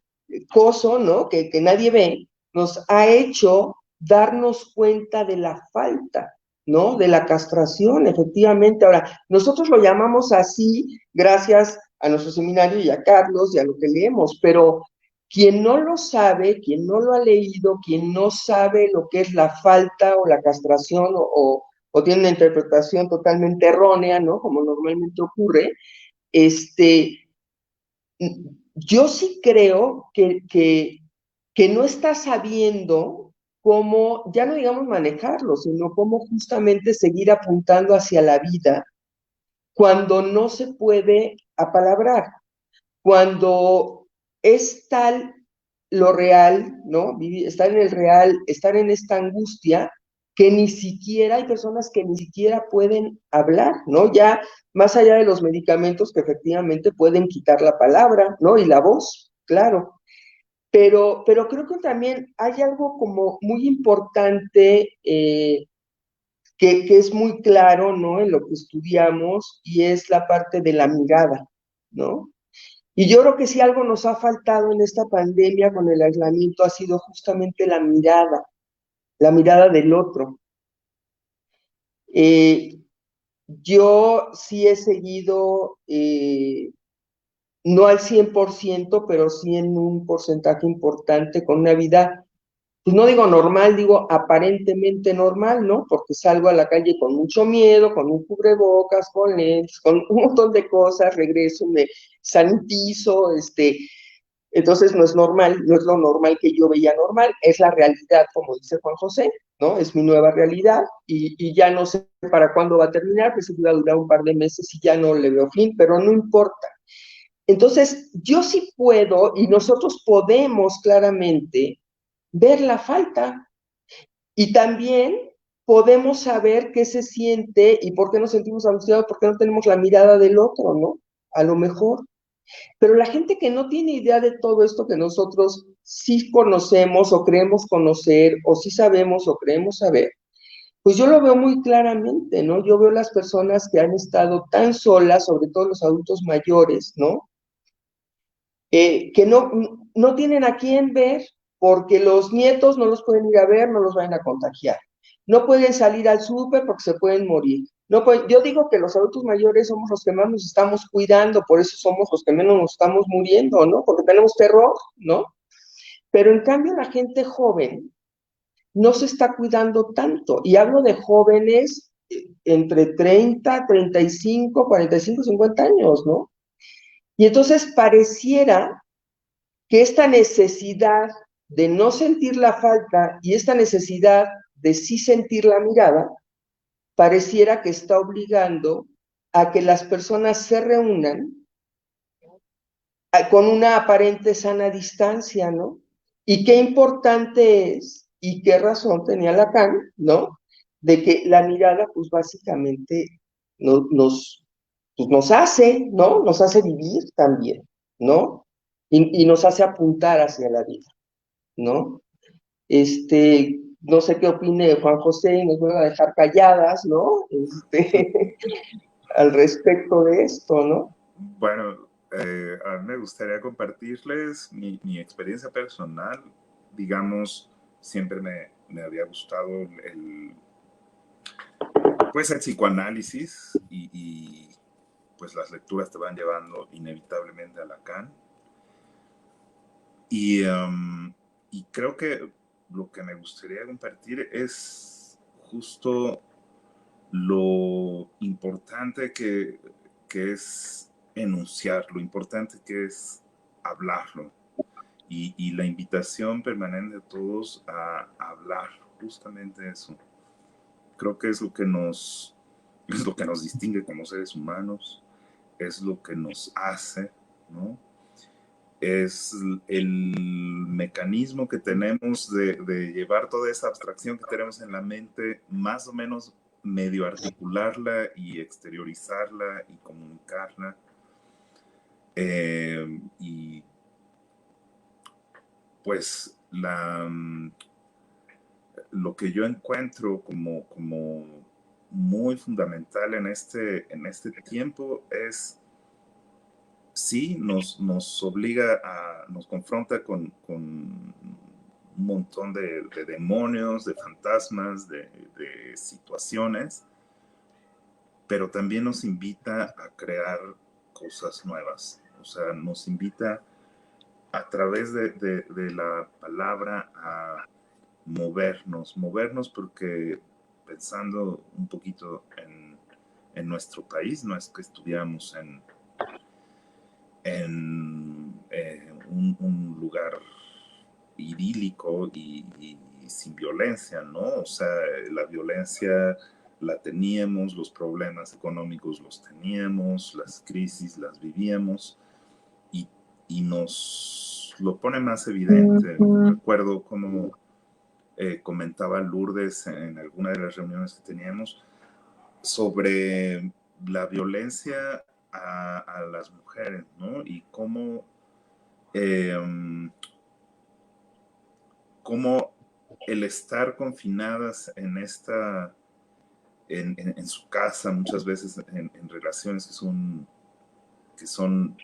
coso, ¿no? Que nadie ve, nos ha hecho darnos cuenta de la falta, ¿no? De la castración, efectivamente. Ahora, nosotros lo llamamos así gracias a nuestro seminario y a Carlos y a lo que leemos, pero quien no lo sabe, quien no lo ha leído, quien no sabe lo que es la falta o la castración o tiene una interpretación totalmente errónea, ¿no? Como normalmente ocurre, este, yo sí creo que no está sabiendo cómo, ya no digamos manejarlo, sino cómo justamente seguir apuntando hacia la vida cuando no se puede apalabrar, cuando es tal lo real, ¿no? Estar en el real, estar en esta angustia, que ni siquiera hay personas que ni siquiera pueden hablar, ¿no? Ya más allá de los medicamentos que efectivamente pueden quitar la palabra, ¿no? Y la voz, claro. Pero creo que también hay algo como muy importante que es muy claro, ¿no? En lo que estudiamos y es la parte de la mirada, ¿no? Y yo creo que si algo nos ha faltado en esta pandemia con el aislamiento ha sido justamente la mirada del otro. Yo sí he seguido no al 100%, pero sí en un porcentaje importante, con una vida, pues no digo normal, digo aparentemente normal, ¿no? Porque salgo a la calle con mucho miedo, con un cubrebocas, con lentes, con un montón de cosas, regreso, me sanitizo, entonces no es normal, no es lo normal que yo veía normal, es la realidad, como dice Juan José, ¿no? Es mi nueva realidad y ya no sé para cuándo va a terminar, pues va a durar un par de meses y ya no le veo fin, pero no importa. Entonces, yo sí puedo y nosotros podemos claramente ver la falta y también podemos saber qué se siente y por qué nos sentimos angustiados, por qué no tenemos la mirada del otro, ¿no? A lo mejor. Pero la gente que no tiene idea de todo esto que nosotros sí conocemos o creemos conocer, o sí sabemos o creemos saber, pues yo lo veo muy claramente, ¿no? Yo veo las personas que han estado tan solas, sobre todo los adultos mayores, ¿no? Que no tienen a quién ver porque los nietos no los pueden ir a ver, no los van a contagiar. No pueden salir al súper porque se pueden morir. No pueden, yo digo que los adultos mayores somos los que más nos estamos cuidando, por eso somos los que menos nos estamos muriendo, ¿no? Porque tenemos terror, ¿no? Pero en cambio la gente joven no se está cuidando tanto. Y hablo de jóvenes entre 30, 35, 45, 50 años, ¿no? Y entonces pareciera que esta necesidad de no sentir la falta y esta necesidad de sí sentir la mirada, pareciera que está obligando a que las personas se reúnan con una aparente sana distancia, ¿no? Y qué importante es y qué razón tenía Lacan, ¿no? De que la mirada, pues básicamente pues, nos hace, ¿no? Nos hace vivir también, ¿no? Y nos hace apuntar hacia la vida, ¿no? No sé qué opine Juan José y nos van a dejar calladas, ¿no? Al respecto de esto, ¿no? Bueno, a mí me gustaría compartirles mi experiencia personal. Digamos, siempre me había gustado pues el psicoanálisis pues las lecturas te van llevando inevitablemente a Lacan. Y creo que lo que me gustaría compartir es justo lo importante que es enunciar, lo importante que es hablarlo y la invitación permanente de todos a hablar justamente eso. Creo que es lo que nos distingue como seres humanos, es lo que nos hace, ¿no? Es el mecanismo que tenemos de llevar toda esa abstracción que tenemos en la mente, más o menos medio articularla y exteriorizarla y comunicarla. Y pues lo que yo encuentro como muy fundamental en este tiempo es, sí, nos obliga nos confronta con un montón de demonios, de fantasmas, de situaciones, pero también nos invita a crear cosas nuevas. O sea, nos invita a través de la palabra a movernos porque pensando un poquito en nuestro país, no es que estudiamos en un lugar idílico y sin violencia, ¿no? O sea, la violencia la teníamos, los problemas económicos los teníamos, las crisis las vivíamos y, y nos lo pone más evidente. Recuerdo cómo comentaba Lourdes en alguna de las reuniones que teníamos sobre la violencia a las mujeres, ¿no? Y cómo el estar confinadas en su casa, muchas veces en relaciones que son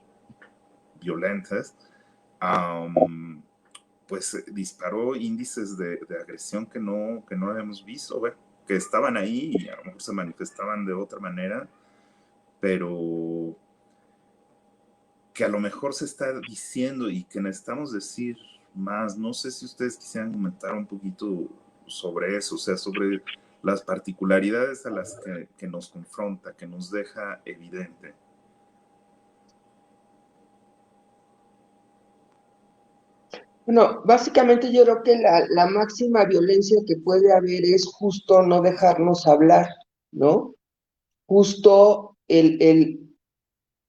violentas, pues disparó índices de agresión que no habíamos visto, bueno, que estaban ahí y a lo mejor se manifestaban de otra manera, pero que a lo mejor se está diciendo y que necesitamos decir más. No sé si ustedes quisieran comentar un poquito sobre eso, o sea, sobre las particularidades a las que nos confronta, que nos deja evidente. Bueno, básicamente yo creo que la máxima violencia que puede haber es justo no dejarnos hablar, ¿no? Justo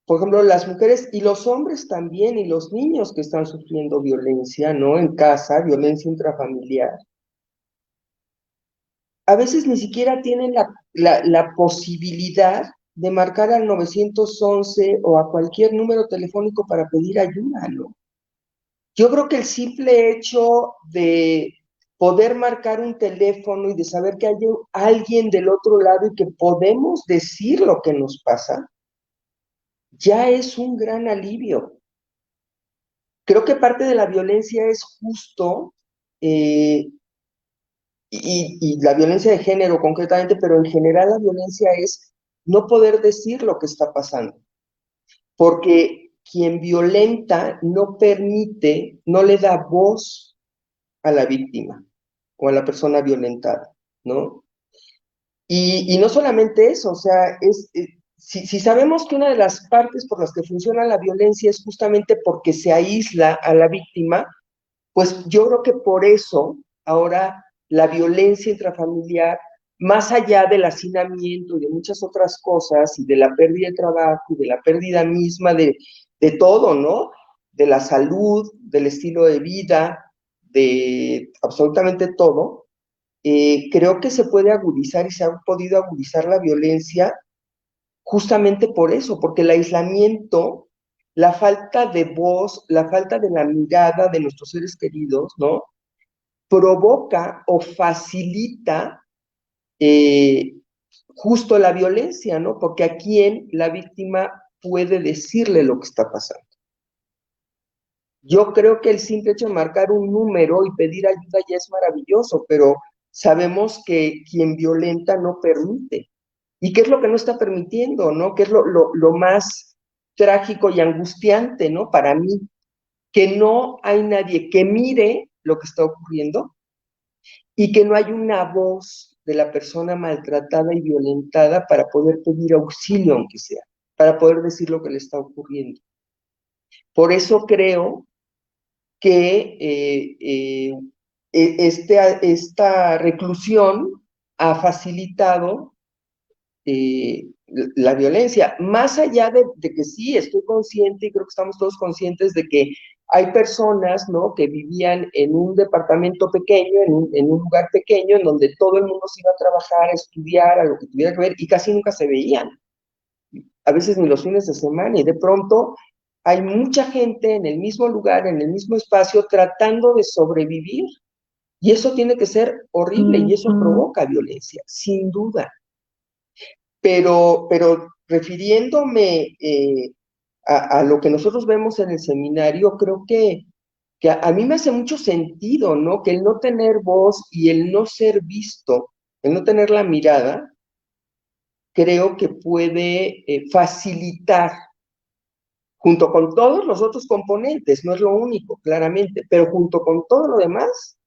por ejemplo, las mujeres y los hombres también, y los niños que están sufriendo violencia, ¿no? En casa, violencia intrafamiliar. A veces ni siquiera tienen la posibilidad de marcar al 911 o a cualquier número telefónico para pedir ayuda, ¿no? Yo creo que el simple hecho de poder marcar un teléfono y de saber que hay alguien del otro lado y que podemos decir lo que nos pasa, ya es un gran alivio. Creo que parte de la violencia es justo, y la violencia de género concretamente, pero en general la violencia es no poder decir lo que está pasando, porque quien violenta no permite, no le da voz a la víctima o a la persona violentada, ¿no? Y no solamente eso, o sea, si sabemos que una de las partes por las que funciona la violencia es justamente porque se aísla a la víctima, pues yo creo que por eso ahora la violencia intrafamiliar, más allá del hacinamiento y de muchas otras cosas, y de la pérdida de trabajo, y de la pérdida misma de todo, ¿no? De la salud, del estilo de vida, de absolutamente todo, creo que se puede agudizar y se ha podido agudizar la violencia justamente por eso, porque el aislamiento, la falta de voz, la falta de la mirada de nuestros seres queridos, ¿no? Provoca o facilita eh, justo la violencia, ¿no? Porque a quién la víctima puede decirle lo que está pasando. Yo creo que el simple hecho de marcar un número y pedir ayuda ya es maravilloso, pero sabemos que quien violenta no permite. ¿Y qué es lo que no está permitiendo, no? ¿Qué es lo más trágico y angustiante, ¿no? Para mí, que no hay nadie que mire lo que está ocurriendo y que no hay una voz de la persona maltratada y violentada para poder pedir auxilio, aunque sea, para poder decir lo que le está ocurriendo. Por eso creo que esta reclusión ha facilitado la violencia, más allá de que sí, estoy consciente y creo que estamos todos conscientes de que hay personas, ¿no? Que vivían en un departamento pequeño, en un lugar pequeño, en donde todo el mundo se iba a trabajar, a estudiar, a lo que tuviera que ver, y casi nunca se veían, a veces ni los fines de semana, y de pronto hay mucha gente en el mismo lugar, en el mismo espacio, tratando de sobrevivir, y eso tiene que ser horrible, y eso provoca violencia, sin duda. Pero refiriéndome a lo que nosotros vemos en el seminario, creo que a mí me hace mucho sentido, ¿no? Que el no tener voz y el no ser visto, el no tener la mirada, creo que puede facilitar, junto con todos los otros componentes, no es lo único, claramente, pero junto con todo lo demás,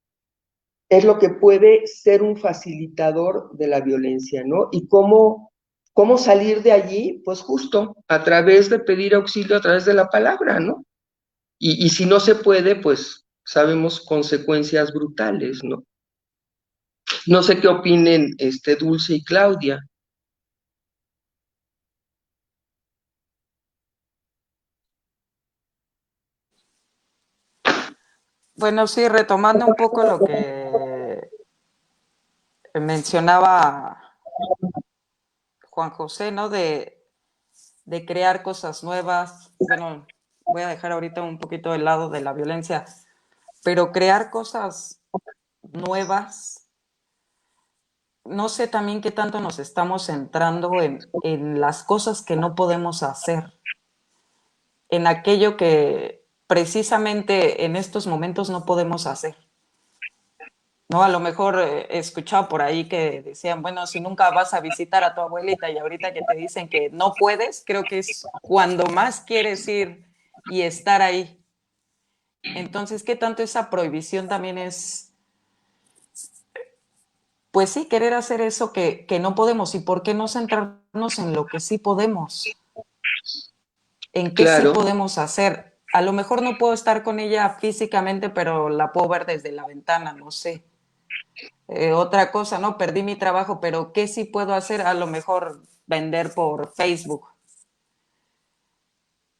es lo que puede ser un facilitador de la violencia, ¿no? Y cómo salir de allí, pues justo a través de pedir auxilio, a través de la palabra, ¿no? Y si no se puede, pues sabemos consecuencias brutales, ¿no? No sé qué opinen Dulce y Claudia. Bueno, sí, retomando un poco lo que mencionaba Juan José, ¿no? De crear cosas nuevas. Bueno, voy a dejar ahorita un poquito el lado de la violencia, pero crear cosas nuevas, no sé también qué tanto nos estamos centrando en las cosas que no podemos hacer, en aquello que precisamente en estos momentos no podemos hacer. ¿No? A lo mejor he escuchado por ahí que decían, bueno, si nunca vas a visitar a tu abuelita y ahorita que te dicen que no puedes, creo que es cuando más quieres ir y estar ahí. Entonces, ¿qué tanto esa prohibición también es, pues sí, querer hacer eso que no podemos? ¿Y por qué no centrarnos en lo que sí podemos? ¿En qué sí Claro, podemos hacer? A lo mejor no puedo estar con ella físicamente, pero la puedo ver desde la ventana, no sé. Otra cosa, ¿no? Perdí mi trabajo, pero ¿qué sí puedo hacer? A lo mejor vender por Facebook.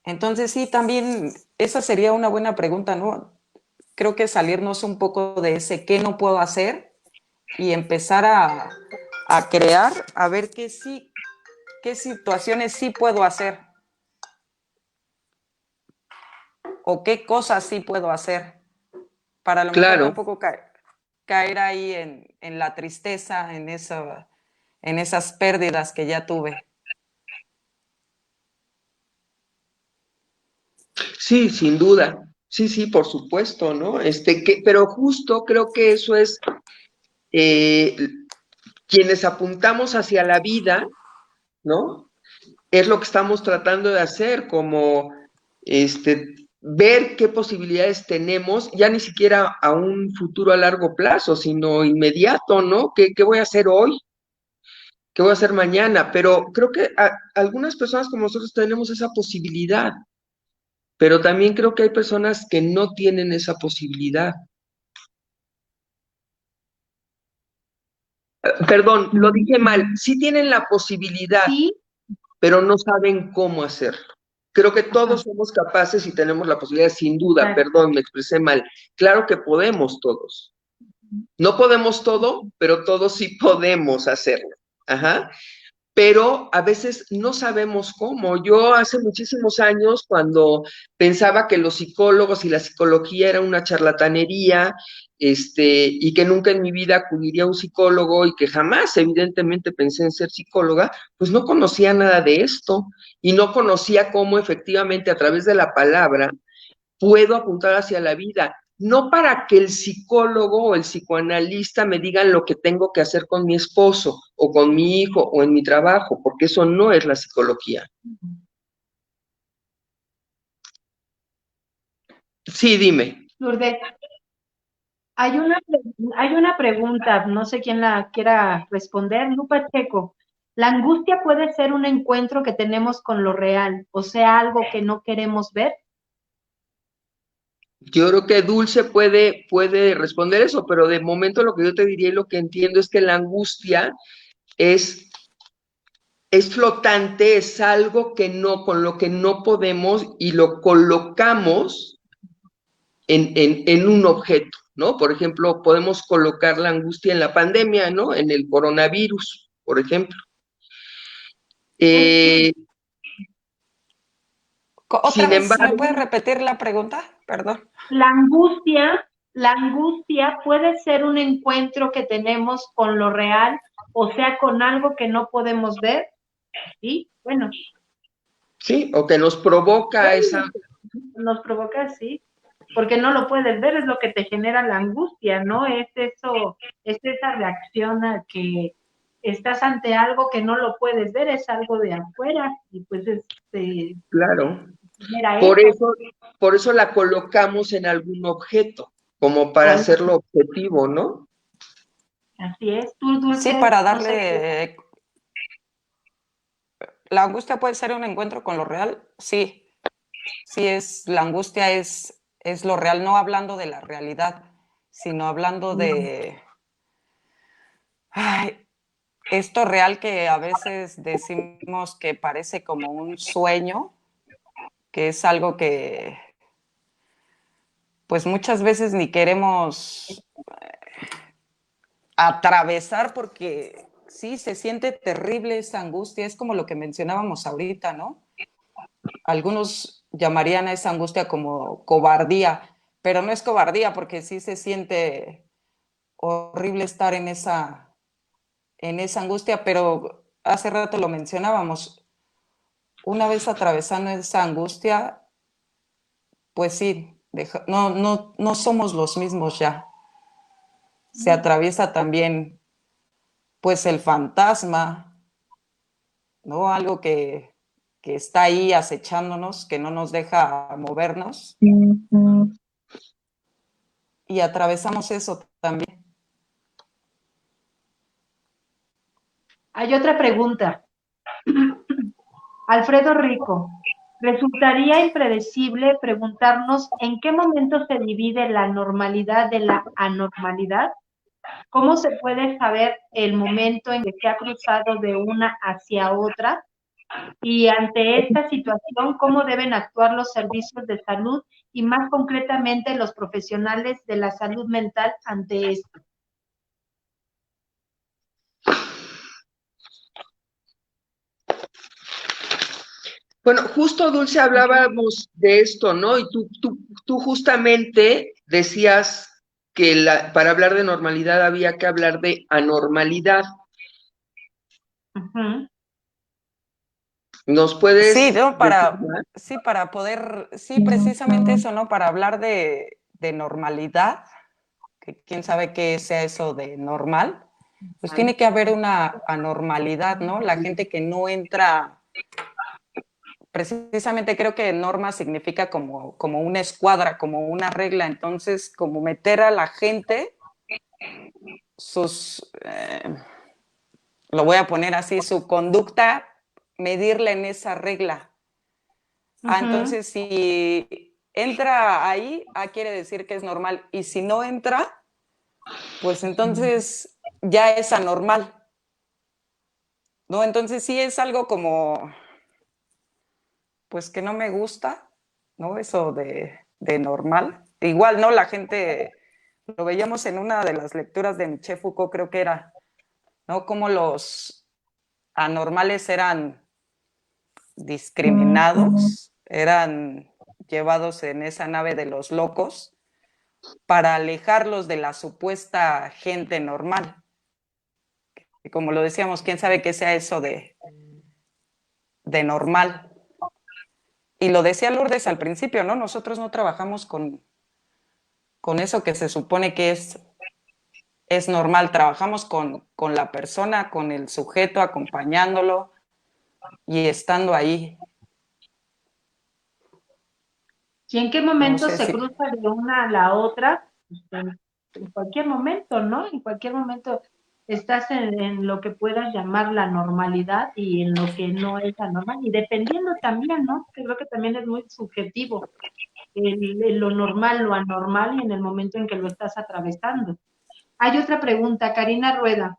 Entonces sí, también esa sería una buena pregunta, ¿no? Creo que salirnos un poco de ese qué no puedo hacer y empezar a crear, a ver qué sí, qué situaciones sí puedo hacer o qué cosas sí puedo hacer para a lo mejor claro. tampoco caer ahí en la tristeza, en esas pérdidas que ya tuve. Sí, sin duda. Sí, sí, por supuesto, ¿no? Pero justo creo que eso es eh, quienes apuntamos hacia la vida, ¿no? Es lo que estamos tratando de hacer, como ver qué posibilidades tenemos, ya ni siquiera a un futuro a largo plazo, sino inmediato, ¿no? ¿Qué voy a hacer hoy? ¿Qué voy a hacer mañana? Pero creo que algunas personas como nosotros tenemos esa posibilidad, pero también creo que hay personas que no tienen esa posibilidad. Perdón, lo dije mal, sí tienen la posibilidad, Sí, pero no saben cómo hacerlo. Creo que ajá, todos somos capaces y tenemos la posibilidad, sin duda, exacto. perdón, me expresé mal. Claro que podemos todos. No podemos todo, pero todos sí podemos hacerlo. Ajá. Pero a veces no sabemos cómo. Yo hace muchísimos años, cuando pensaba que los psicólogos y la psicología era una charlatanería, y que nunca en mi vida acudiría a un psicólogo y que jamás, evidentemente, pensé en ser psicóloga, pues no conocía nada de esto y no conocía cómo efectivamente a través de la palabra puedo apuntar hacia la vida, no para que el psicólogo o el psicoanalista me digan lo que tengo que hacer con mi esposo o con mi hijo o en mi trabajo, porque eso no es la psicología. Sí, dime. Lourdes, hay una pregunta, no sé quién la quiera responder. Lupa Checo, ¿la angustia puede ser un encuentro que tenemos con lo real, o sea, algo que no queremos ver? Yo creo que Dulce puede responder eso, pero de momento lo que yo te diría y lo que entiendo es que la angustia es, es flotante, es algo que no, con lo que no podemos y lo colocamos en un objeto, ¿no? Por ejemplo, podemos colocar la angustia en la pandemia, ¿no? En el coronavirus, por ejemplo. Es que Eh, Otra sin vez, ¿me embargo, puedes repetir la pregunta? Perdón. la angustia puede ser un encuentro que tenemos con lo real, o sea, con algo que no podemos ver, ¿sí? Bueno, sí, o que nos provoca esa, nos provoca, sí, porque no lo puedes ver, es lo que te genera la angustia, ¿no? Es eso, es esa reacción a que estás ante algo que no lo puedes ver, es algo de afuera, y pues claro, genera por eso. eso, por eso la colocamos en algún objeto, como para Bueno, hacerlo objetivo, ¿no? así es. Tú, Sí, Dulce, para no sé qué. darle... ¿La angustia puede ser un encuentro con lo real? Sí, sí es, la angustia es lo real, no hablando de la realidad, sino hablando de ay, esto real que a veces decimos que parece como un sueño, que es algo que pues muchas veces ni queremos atravesar porque sí, se siente terrible esa angustia, es como lo que mencionábamos ahorita, ¿no? Algunos llamarían a esa angustia como cobardía, pero no es cobardía porque sí se siente horrible estar en esa angustia, pero hace rato lo mencionábamos, una vez atravesando esa angustia, pues sí, no somos los mismos ya. Se atraviesa también pues el fantasma, ¿no? Algo que está ahí acechándonos, que no nos deja movernos. Y atravesamos eso también. Hay otra pregunta. Alfredo Rico, resultaría impredecible preguntarnos en qué momento se divide la normalidad de la anormalidad. ¿Cómo se puede saber el momento en que se ha cruzado de una hacia otra? Y ante esta situación, ¿cómo deben actuar los servicios de salud y más concretamente los profesionales de la salud mental ante esto? Bueno, justo, Dulce, hablábamos de esto, ¿no? Y tú justamente decías que para hablar de normalidad había que hablar de anormalidad. Uh-huh. ¿Nos puedes Sí, ¿no? decir Para poder, sí, precisamente eso, ¿no? Para hablar de normalidad, que quién sabe qué sea eso de normal, pues tiene que haber una anormalidad, ¿no? La gente que no entra, precisamente creo que norma significa como una escuadra, como una regla, entonces como meter a la gente sus, lo voy a poner así, su conducta, medirla en esa regla. Entonces, si entra ahí, quiere decir que es normal. Y si no entra, pues entonces ya es anormal. ¿No? Entonces sí es algo como, pues que no me gusta, ¿no? Eso de normal. Igual, ¿no? La gente, lo veíamos en una de las lecturas de Michel Foucault, creo que era, ¿no? Como los anormales eran discriminados, eran llevados en esa nave de los locos para alejarlos de la supuesta gente normal. Y como lo decíamos, quién sabe qué sea eso de normal. Y lo decía Lourdes al principio, ¿no? Nosotros no trabajamos con eso que se supone que es normal, trabajamos con la persona, con el sujeto, acompañándolo y estando ahí. ¿Y en qué momento se cruza de una a la otra? En cualquier momento, ¿no? En cualquier momento estás en lo que puedas llamar la normalidad y en lo que no es la normal. Y dependiendo también, ¿no? Creo que también es muy subjetivo lo normal, lo anormal y en el momento en que lo estás atravesando. Hay otra pregunta, Karina Rueda.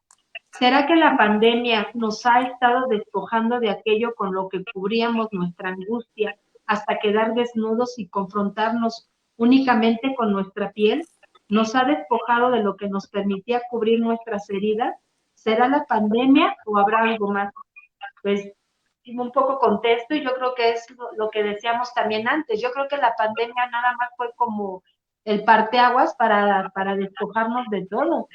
¿Será que la pandemia nos ha estado despojando de aquello con lo que cubríamos nuestra angustia hasta quedar desnudos y confrontarnos únicamente con nuestra piel? ¿Nos ha despojado de lo que nos permitía cubrir nuestras heridas? ¿Será la pandemia o habrá algo más? Pues un poco contesto y yo creo que es lo que decíamos también antes. Yo creo que la pandemia nada más fue como el parteaguas para despojarnos de todo.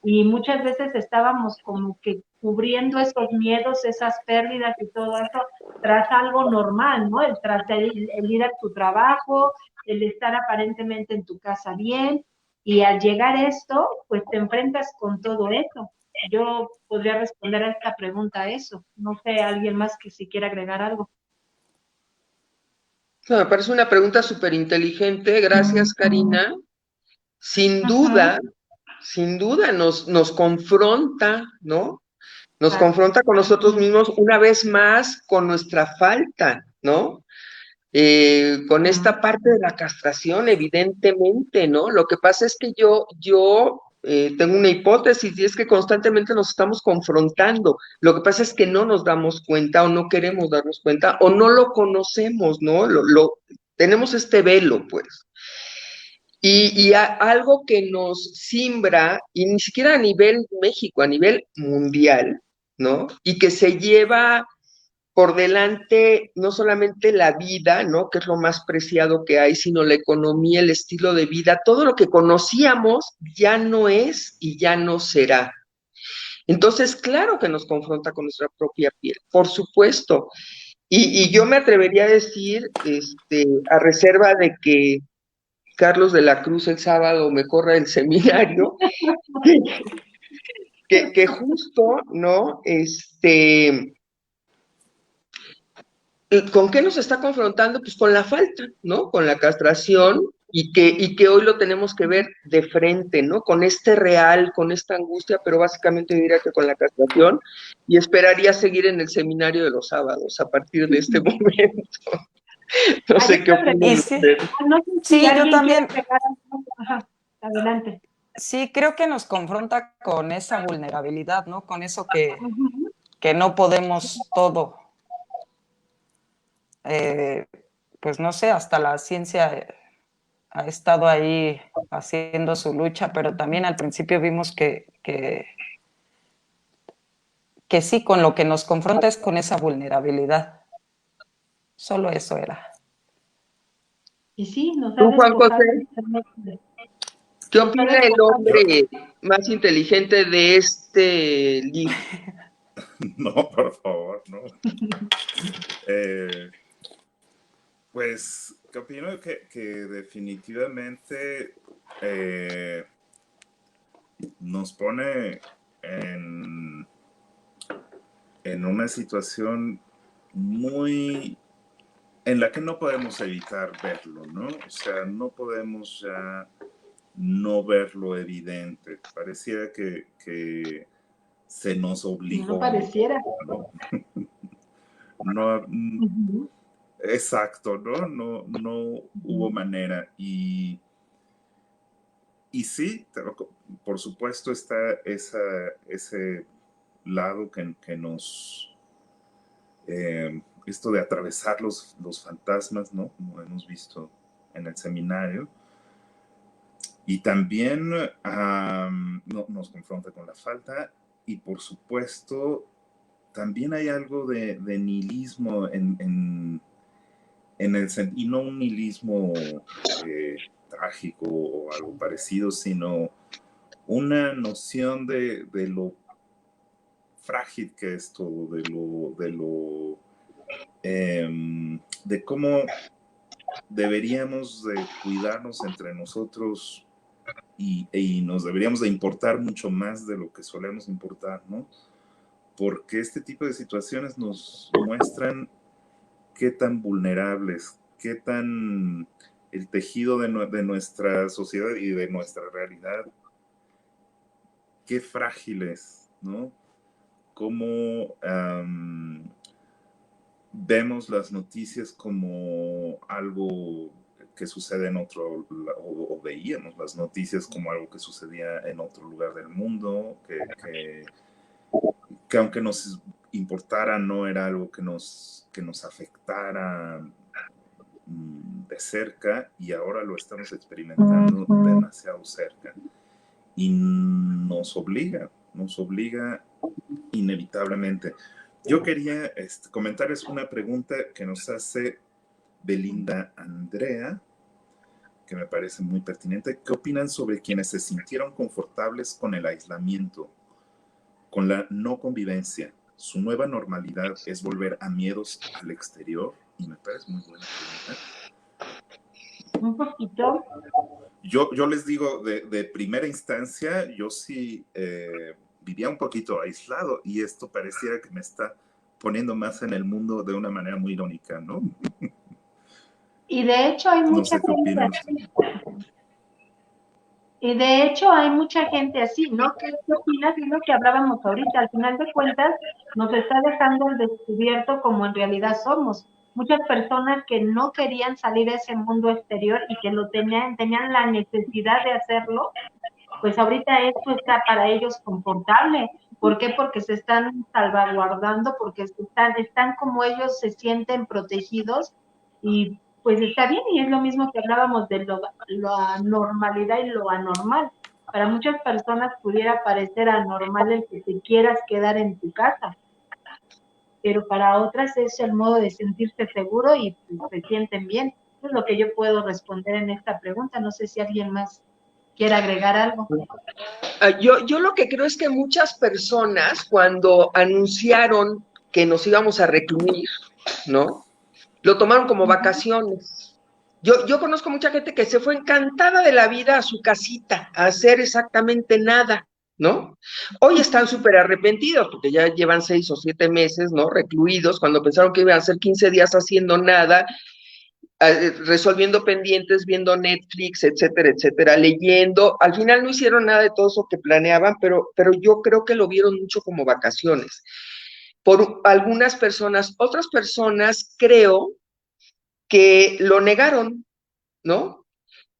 Y muchas veces estábamos como que cubriendo esos miedos, esas pérdidas y todo eso tras algo normal, ¿no? Tras el ir a tu trabajo, el estar aparentemente en tu casa bien, y al llegar esto, pues te enfrentas con todo eso. Yo podría responder a esta pregunta eso. No sé, alguien más que si quiera agregar algo. Me parece una pregunta súper inteligente. Gracias, Karina. Sin duda nos confronta, ¿no? Nos confronta con nosotros mismos una vez más, con nuestra falta, ¿no? Con esta parte de la castración, evidentemente, ¿no? Lo que pasa es que yo tengo una hipótesis y es que constantemente nos estamos confrontando. Lo que pasa es que no nos damos cuenta o no queremos darnos cuenta o no lo conocemos, ¿no? Tenemos este velo, pues. Y algo que nos simbra, y ni siquiera a nivel México, a nivel mundial, ¿no? Y que se lleva por delante no solamente la vida, ¿no? Que es lo más preciado que hay, sino la economía, el estilo de vida, todo lo que conocíamos ya no es y ya no será. Entonces, claro que nos confronta con nuestra propia piel, por supuesto. Y yo me atrevería a decir, a reserva de que Carlos de la Cruz el sábado me corra el seminario, que justo, ¿no? ¿con qué nos está confrontando? Pues con la falta, ¿no? Con la castración y que hoy lo tenemos que ver de frente, ¿no? Con este real, con esta angustia, pero básicamente diría que con la castración y esperaría seguir en el seminario de los sábados a partir de este momento. No Hay sé qué otra opinan Y pregunta. sí, ustedes. No sé si sí, yo alguien quiere también, pegar algo. Ajá, adelante. sí, creo que nos confronta con esa vulnerabilidad, ¿no? Con eso Ujú. que no podemos todo. Eh, pues no sé, hasta la ciencia ha estado ahí haciendo su lucha, pero también al principio vimos que sí, con lo que nos confronta es con esa vulnerabilidad. Solo eso era. Y sí, Tú, Juan José, ¿qué nos ha opina el despojado. hombre más inteligente de este libro? No, por favor, no. Pues, ¿qué opino? Que definitivamente nos pone en, en una situación muy en la que no podemos evitar verlo, ¿no? O sea, no podemos ya no ver lo evidente. Parecía que se nos No obligó un pareciera. poco, ¿no? No, Ujú. exacto, ¿no? No hubo manera. Y sí, por supuesto está ese lado que nos... esto de atravesar los fantasmas, ¿no? Como hemos visto en el seminario. Y también nos confronta con la falta y por supuesto también hay algo de nihilismo en el sentido, y no un nihilismo trágico o algo parecido, sino una noción de lo frágil que es todo, de cómo deberíamos de cuidarnos entre nosotros y nos deberíamos de importar mucho más de lo que solemos importar, ¿no? Porque este tipo de situaciones nos muestran qué tan vulnerables, qué tan el tejido de nuestra sociedad y de nuestra realidad, qué frágiles, ¿no? Cómo vemos las noticias como algo que sucede en otro, o veíamos las noticias como algo que sucedía en otro lugar del mundo, que aunque nos importara, no era algo que nos afectara de cerca, y ahora lo estamos experimentando demasiado cerca. Y nos obliga inevitablemente. Yo quería comentarles una pregunta que nos hace Belinda Andrea, que me parece muy pertinente. ¿Qué opinan sobre quienes se sintieron confortables con el aislamiento, con la no convivencia? ¿Su nueva normalidad es volver a miedos al exterior? Y me parece muy buena pregunta. Un poquito. Yo les digo, de primera instancia, yo sí vivía un poquito aislado y esto pareciera que me está poniendo más en el mundo de una manera muy irónica, ¿no? Y de hecho hay No mucha sé qué gente opinan así. ustedes. Y de hecho hay mucha gente así, ¿no? ¿Qué opinas? Es lo que hablábamos ahorita. Al final de cuentas, nos está dejando al descubierto como en realidad somos. Muchas personas que no querían salir a ese mundo exterior y que lo tenían la necesidad de hacerlo, pues ahorita esto está para ellos confortable. ¿Por qué? Porque se están salvaguardando, porque están como ellos se sienten protegidos y pues está bien, y es lo mismo que hablábamos de la normalidad y lo anormal. Para muchas personas pudiera parecer anormal el que te quieras quedar en tu casa, pero para otras es el modo de sentirse seguro y pues, se sienten bien. Eso es lo que yo puedo responder en esta pregunta. No sé si alguien más quiere agregar algo. Yo lo que creo es que muchas personas, cuando anunciaron que nos íbamos a recluir, ¿no? Lo tomaron como vacaciones. Yo conozco mucha gente que se fue encantada de la vida a su casita, a hacer exactamente nada, ¿no? Hoy están súper arrepentidos porque ya llevan 6 o 7 meses, ¿no? Recluidos, cuando pensaron que iban a ser 15 días haciendo nada, resolviendo pendientes, viendo Netflix, etcétera, etcétera, leyendo. Al final no hicieron nada de todo eso que planeaban, pero yo creo que lo vieron mucho como vacaciones. Por algunas personas, otras personas creo que lo negaron, ¿no?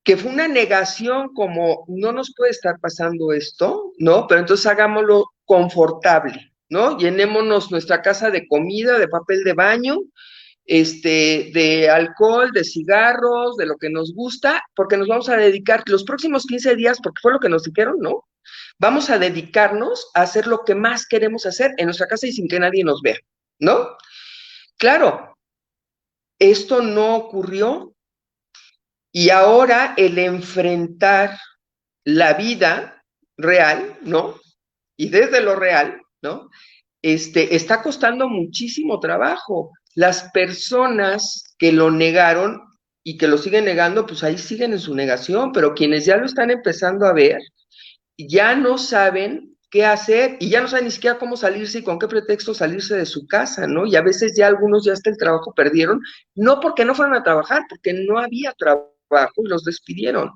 Que fue una negación como, no nos puede estar pasando esto, ¿no? Pero entonces hagámoslo confortable, ¿no? Llenémonos nuestra casa de comida, de papel de baño, de alcohol, de cigarros, de lo que nos gusta, porque nos vamos a dedicar los próximos 15 días, porque fue lo que nos dijeron, ¿no? Vamos a dedicarnos a hacer lo que más queremos hacer en nuestra casa y sin que nadie nos vea, ¿no? Claro, esto no ocurrió y ahora el enfrentar la vida real, ¿no? Y desde lo real, ¿no? Está costando muchísimo trabajo. Las personas que lo negaron y que lo siguen negando, pues ahí siguen en su negación, pero quienes ya lo están empezando a ver, ya no saben qué hacer y ya no saben ni siquiera cómo salirse y con qué pretexto salirse de su casa, ¿no? Y a veces ya algunos ya hasta el trabajo perdieron, no porque no fueron a trabajar, porque no había trabajo y los despidieron.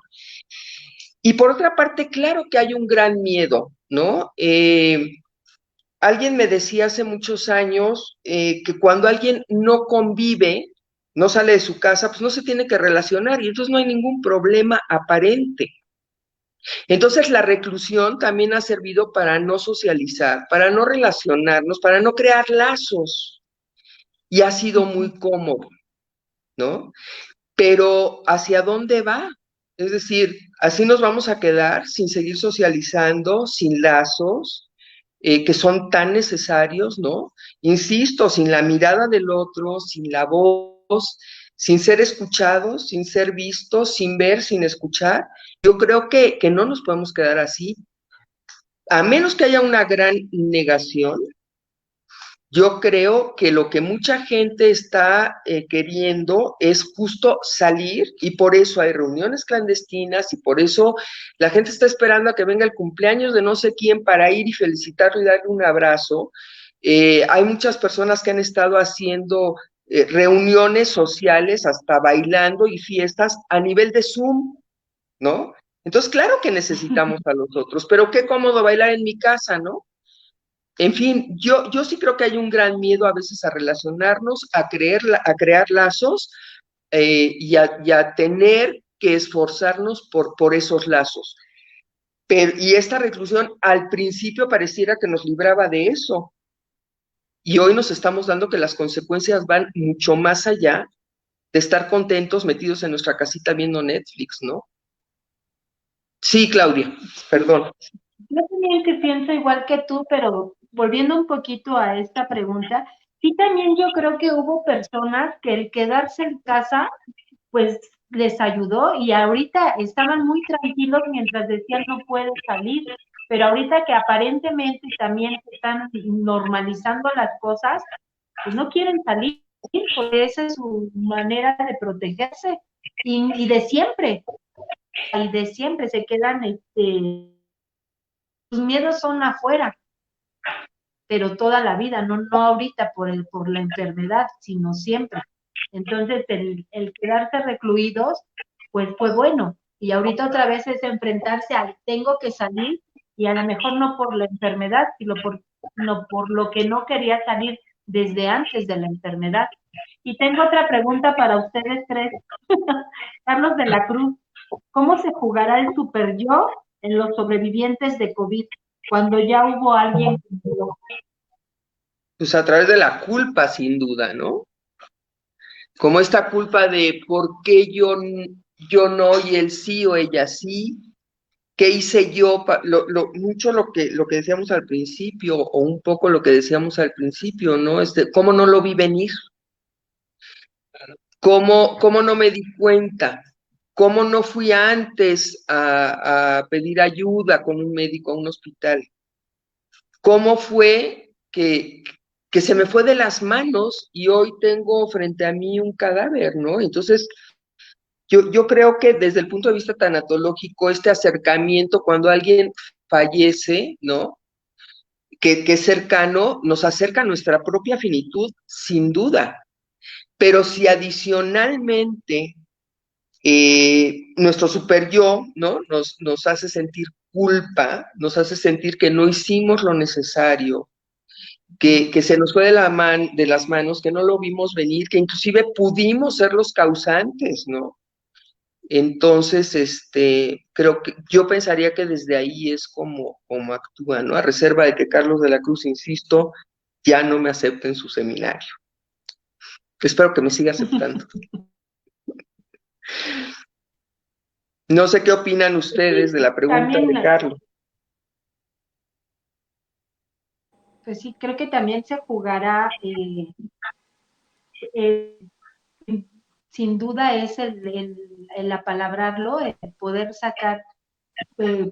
Y por otra parte, claro que hay un gran miedo, ¿no? Alguien me decía hace muchos años que cuando alguien no convive, no sale de su casa, pues no se tiene que relacionar y entonces no hay ningún problema aparente. Entonces la reclusión también ha servido para no socializar, para no relacionarnos, para no crear lazos y ha sido muy cómodo, ¿no? Pero ¿hacia dónde va? Es decir, así nos vamos a quedar sin seguir socializando, sin lazos, que son tan necesarios, ¿no? Insisto, sin la mirada del otro, sin la voz, sin ser escuchados, sin ser vistos, sin ver, sin escuchar. Yo creo que no nos podemos quedar así. A menos que haya una gran negación, yo creo que lo que mucha gente está queriendo es justo salir y por eso hay reuniones clandestinas y por eso la gente está esperando a que venga el cumpleaños de no sé quién para ir y felicitarlo y darle un abrazo. Hay muchas personas que han estado haciendo reuniones sociales, hasta bailando y fiestas a nivel de Zoom, ¿no? Entonces, claro que necesitamos a los otros, pero qué cómodo bailar en mi casa, ¿no? En fin, yo sí creo que hay un gran miedo a veces a relacionarnos, a crear lazos y a tener que esforzarnos por esos lazos. Y esta reclusión al principio pareciera que nos libraba de eso. Y hoy nos estamos dando que las consecuencias van mucho más allá de estar contentos metidos en nuestra casita viendo Netflix, ¿no? Sí, Claudia, perdón. Yo también que pienso igual que tú, pero volviendo un poquito a esta pregunta, sí también yo creo que hubo personas que el quedarse en casa, pues les ayudó y ahorita estaban muy tranquilos mientras decían no puedo salir, pero ahorita que aparentemente también se están normalizando las cosas, pues no quieren salir, porque esa es su manera de protegerse y de siempre se quedan, sus miedos son afuera, pero toda la vida, no ahorita por la enfermedad, sino siempre. Entonces, el quedarse recluidos, pues fue bueno. Y ahorita otra vez es enfrentarse al tengo que salir, y a lo mejor no por la enfermedad, sino por lo que no quería salir desde antes de la enfermedad. Y tengo otra pregunta para ustedes tres. Carlos de la Cruz, ¿cómo se jugará el super yo en los sobrevivientes de COVID cuando ya hubo alguien que murió? Pues a través de la culpa, sin duda, ¿no? Como esta culpa de por qué yo no y él sí o ella sí, qué hice yo, mucho lo que decíamos al principio, o un poco lo que decíamos al principio, ¿no? ¿Cómo no lo vi venir? ¿Cómo no me di cuenta? ¿Cómo no fui antes a pedir ayuda con un médico a un hospital? ¿Cómo fue que se me fue de las manos y hoy tengo frente a mí un cadáver, ¿no? Entonces, yo creo que desde el punto de vista tanatológico, este acercamiento, cuando alguien fallece, ¿no? Que es cercano, nos acerca a nuestra propia finitud, sin duda. Pero si adicionalmente nuestro super yo, ¿no? Nos hace sentir culpa, nos hace sentir que no hicimos lo necesario, que se nos fue de las manos, que no lo vimos venir, que inclusive pudimos ser los causantes, ¿no? Entonces, creo que yo pensaría que desde ahí es como actúa, ¿no? A reserva de que Carlos de la Cruz, insisto, ya no me acepte en su seminario. Espero que me siga aceptando. No sé qué opinan ustedes de la pregunta También, de Carlos. pues sí, creo que también se jugará, eh, sin duda es el apalabrarlo, el poder sacar,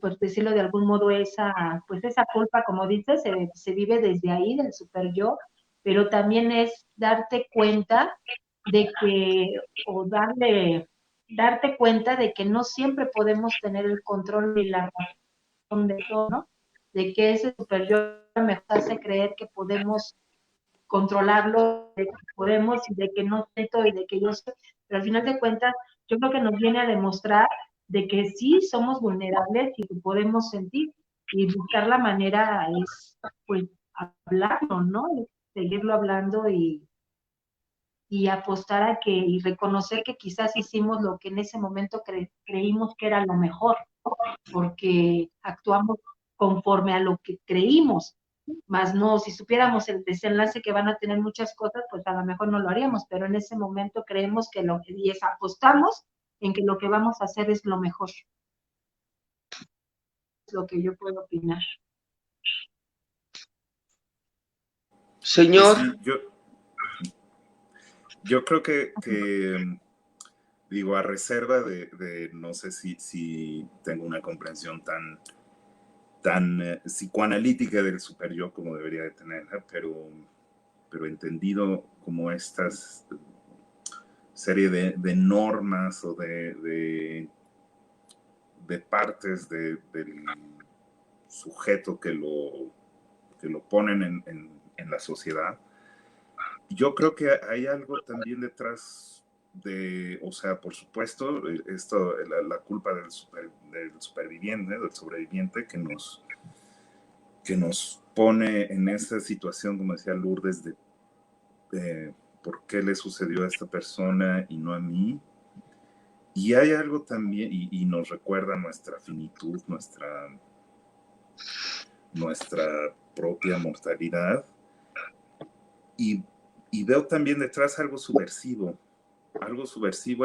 por decirlo de algún modo, pues esa culpa, como dices, se vive desde ahí, del super yo, pero también es darte cuenta de que, o darte cuenta de que no siempre podemos tener el control y la razón de todo, ¿no? De que ese super yo me hace creer que podemos controlarlo, de que podemos y de que no siento y de que yo soy, pero al final de cuentas yo creo que nos viene a demostrar de que sí somos vulnerables y que podemos sentir y buscar la manera es pues hablarlo, ¿no? Seguirlo hablando y apostar a que y reconocer que quizás hicimos lo que en ese momento creímos que era lo mejor, porque actuamos conforme a lo que creímos, más no, si supiéramos el desenlace que van a tener muchas cosas, pues a lo mejor no lo haríamos, pero en ese momento creemos que y apostamos en que lo que vamos a hacer es lo mejor, es lo que yo puedo opinar. Pues Señor, sí, yo creo que digo, a reserva de no sé si tengo una comprensión tan psicoanalítica del super yo como debería de tenerla, pero entendido como estas serie de normas o de partes del sujeto que lo ponen en la sociedad. Yo creo que hay algo también detrás o sea, por supuesto, la culpa del superviviente, del sobreviviente que nos pone en esta situación, como decía Lourdes, de por qué le sucedió a esta persona y no a mí. Y hay algo también, y nos recuerda nuestra finitud, nuestra propia mortalidad. Y veo también detrás algo subversivo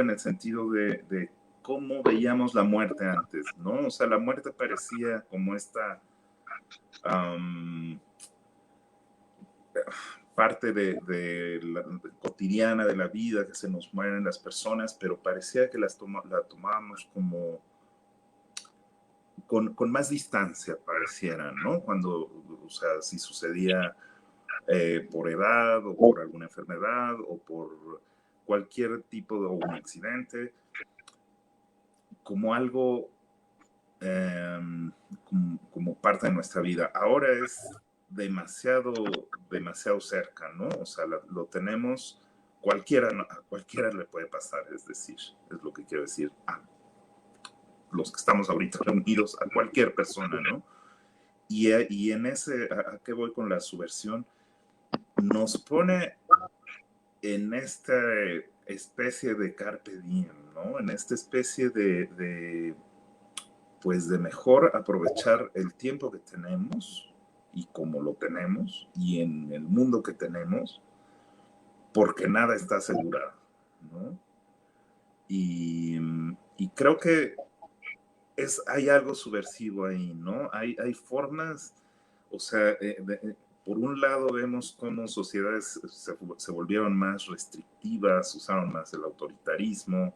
en el sentido de cómo veíamos la muerte antes, ¿no? O sea, la muerte parecía como esta parte cotidiana de la vida, que se nos mueren las personas, pero parecía que la tomábamos como con más distancia, pareciera, ¿no? Cuando, o sea, si sucedía por edad o por alguna enfermedad o por cualquier tipo de un accidente, como algo como parte de nuestra vida. Ahora es demasiado cerca, ¿no? O sea, lo tenemos, a cualquiera le puede pasar, es decir, es lo que quiero decir, a los que estamos ahorita reunidos, a cualquier persona, ¿no? Y en ¿a qué voy con la subversión? Nos pone en esta especie de carpe diem, ¿no? En esta especie pues de mejor aprovechar el tiempo que tenemos y como lo tenemos y en el mundo que tenemos, porque nada está asegurado, ¿no? Y creo que hay algo subversivo ahí, ¿no? Hay formas, o sea, por un lado vemos cómo sociedades se volvieron más restrictivas, usaron más el autoritarismo,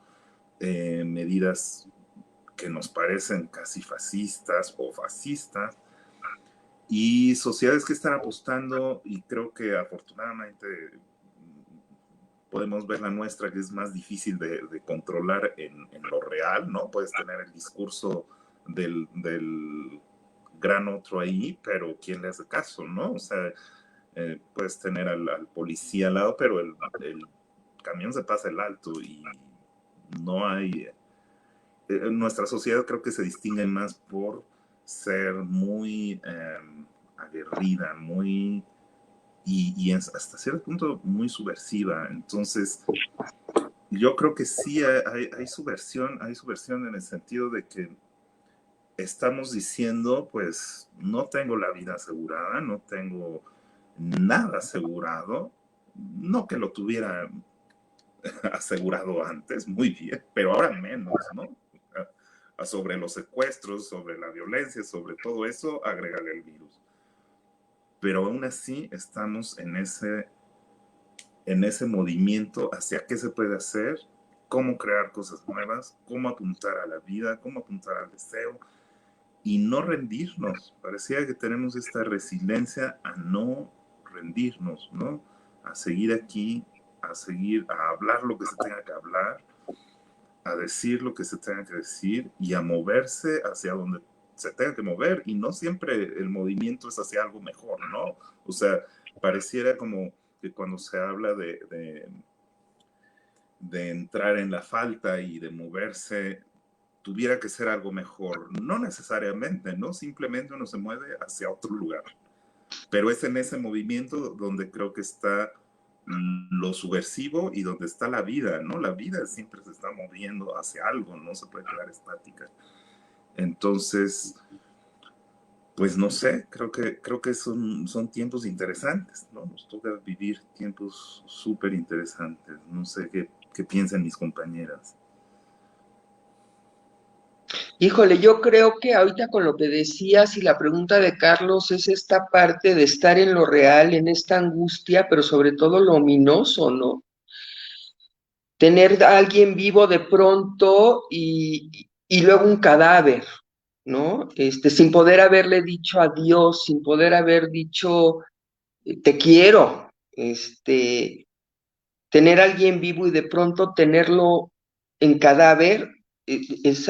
medidas que nos parecen casi fascistas o fascistas, y sociedades que están apostando, y creo que afortunadamente podemos ver la nuestra, que es más difícil de controlar en lo real, ¿no? Puedes tener el discurso del gran otro ahí, pero ¿quién le hace caso, no? O sea, puedes tener al policía al lado, pero el camión se pasa el alto y no hay... nuestra sociedad creo que se distingue más por ser muy aguerrida, muy... y hasta cierto punto muy subversiva. Entonces, yo creo que sí hay subversión en el sentido de que estamos diciendo, pues, no tengo la vida asegurada, no tengo nada asegurado, no que lo tuviera asegurado antes, muy bien, pero ahora menos, ¿no? Sobre los secuestros, sobre la violencia, sobre todo eso, agrégale el virus. Pero aún así estamos en ese movimiento hacia qué se puede hacer, cómo crear cosas nuevas, cómo apuntar a la vida, cómo apuntar al deseo y no rendirnos. Parecía que tenemos esta resiliencia a no rendirnos, ¿no? A seguir aquí, a hablar lo que se tenga que hablar, a decir lo que se tenga que decir y a moverse hacia donde se tenga que mover. Y no siempre el movimiento es hacia algo mejor, ¿no? O sea, pareciera como que cuando se habla de entrar en la falta y de moverse, tuviera que ser algo mejor. No necesariamente, ¿no? Simplemente uno se mueve hacia otro lugar. Pero es en ese movimiento donde creo que está lo subversivo y donde está la vida, ¿no? La vida siempre se está moviendo hacia algo, no se puede quedar estática. Entonces, pues no sé, creo que son tiempos interesantes, ¿no? Nos toca vivir tiempos súper interesantes. No sé qué piensan mis compañeras. Híjole, yo creo que ahorita con lo que decías y la pregunta de Carlos es esta parte de estar en lo real, en esta angustia, pero sobre todo lo ominoso, ¿no? Tener a alguien vivo de pronto y luego un cadáver, ¿no? Sin poder haberle dicho adiós, sin poder haber dicho te quiero, tener a alguien vivo y de pronto tenerlo en cadáver,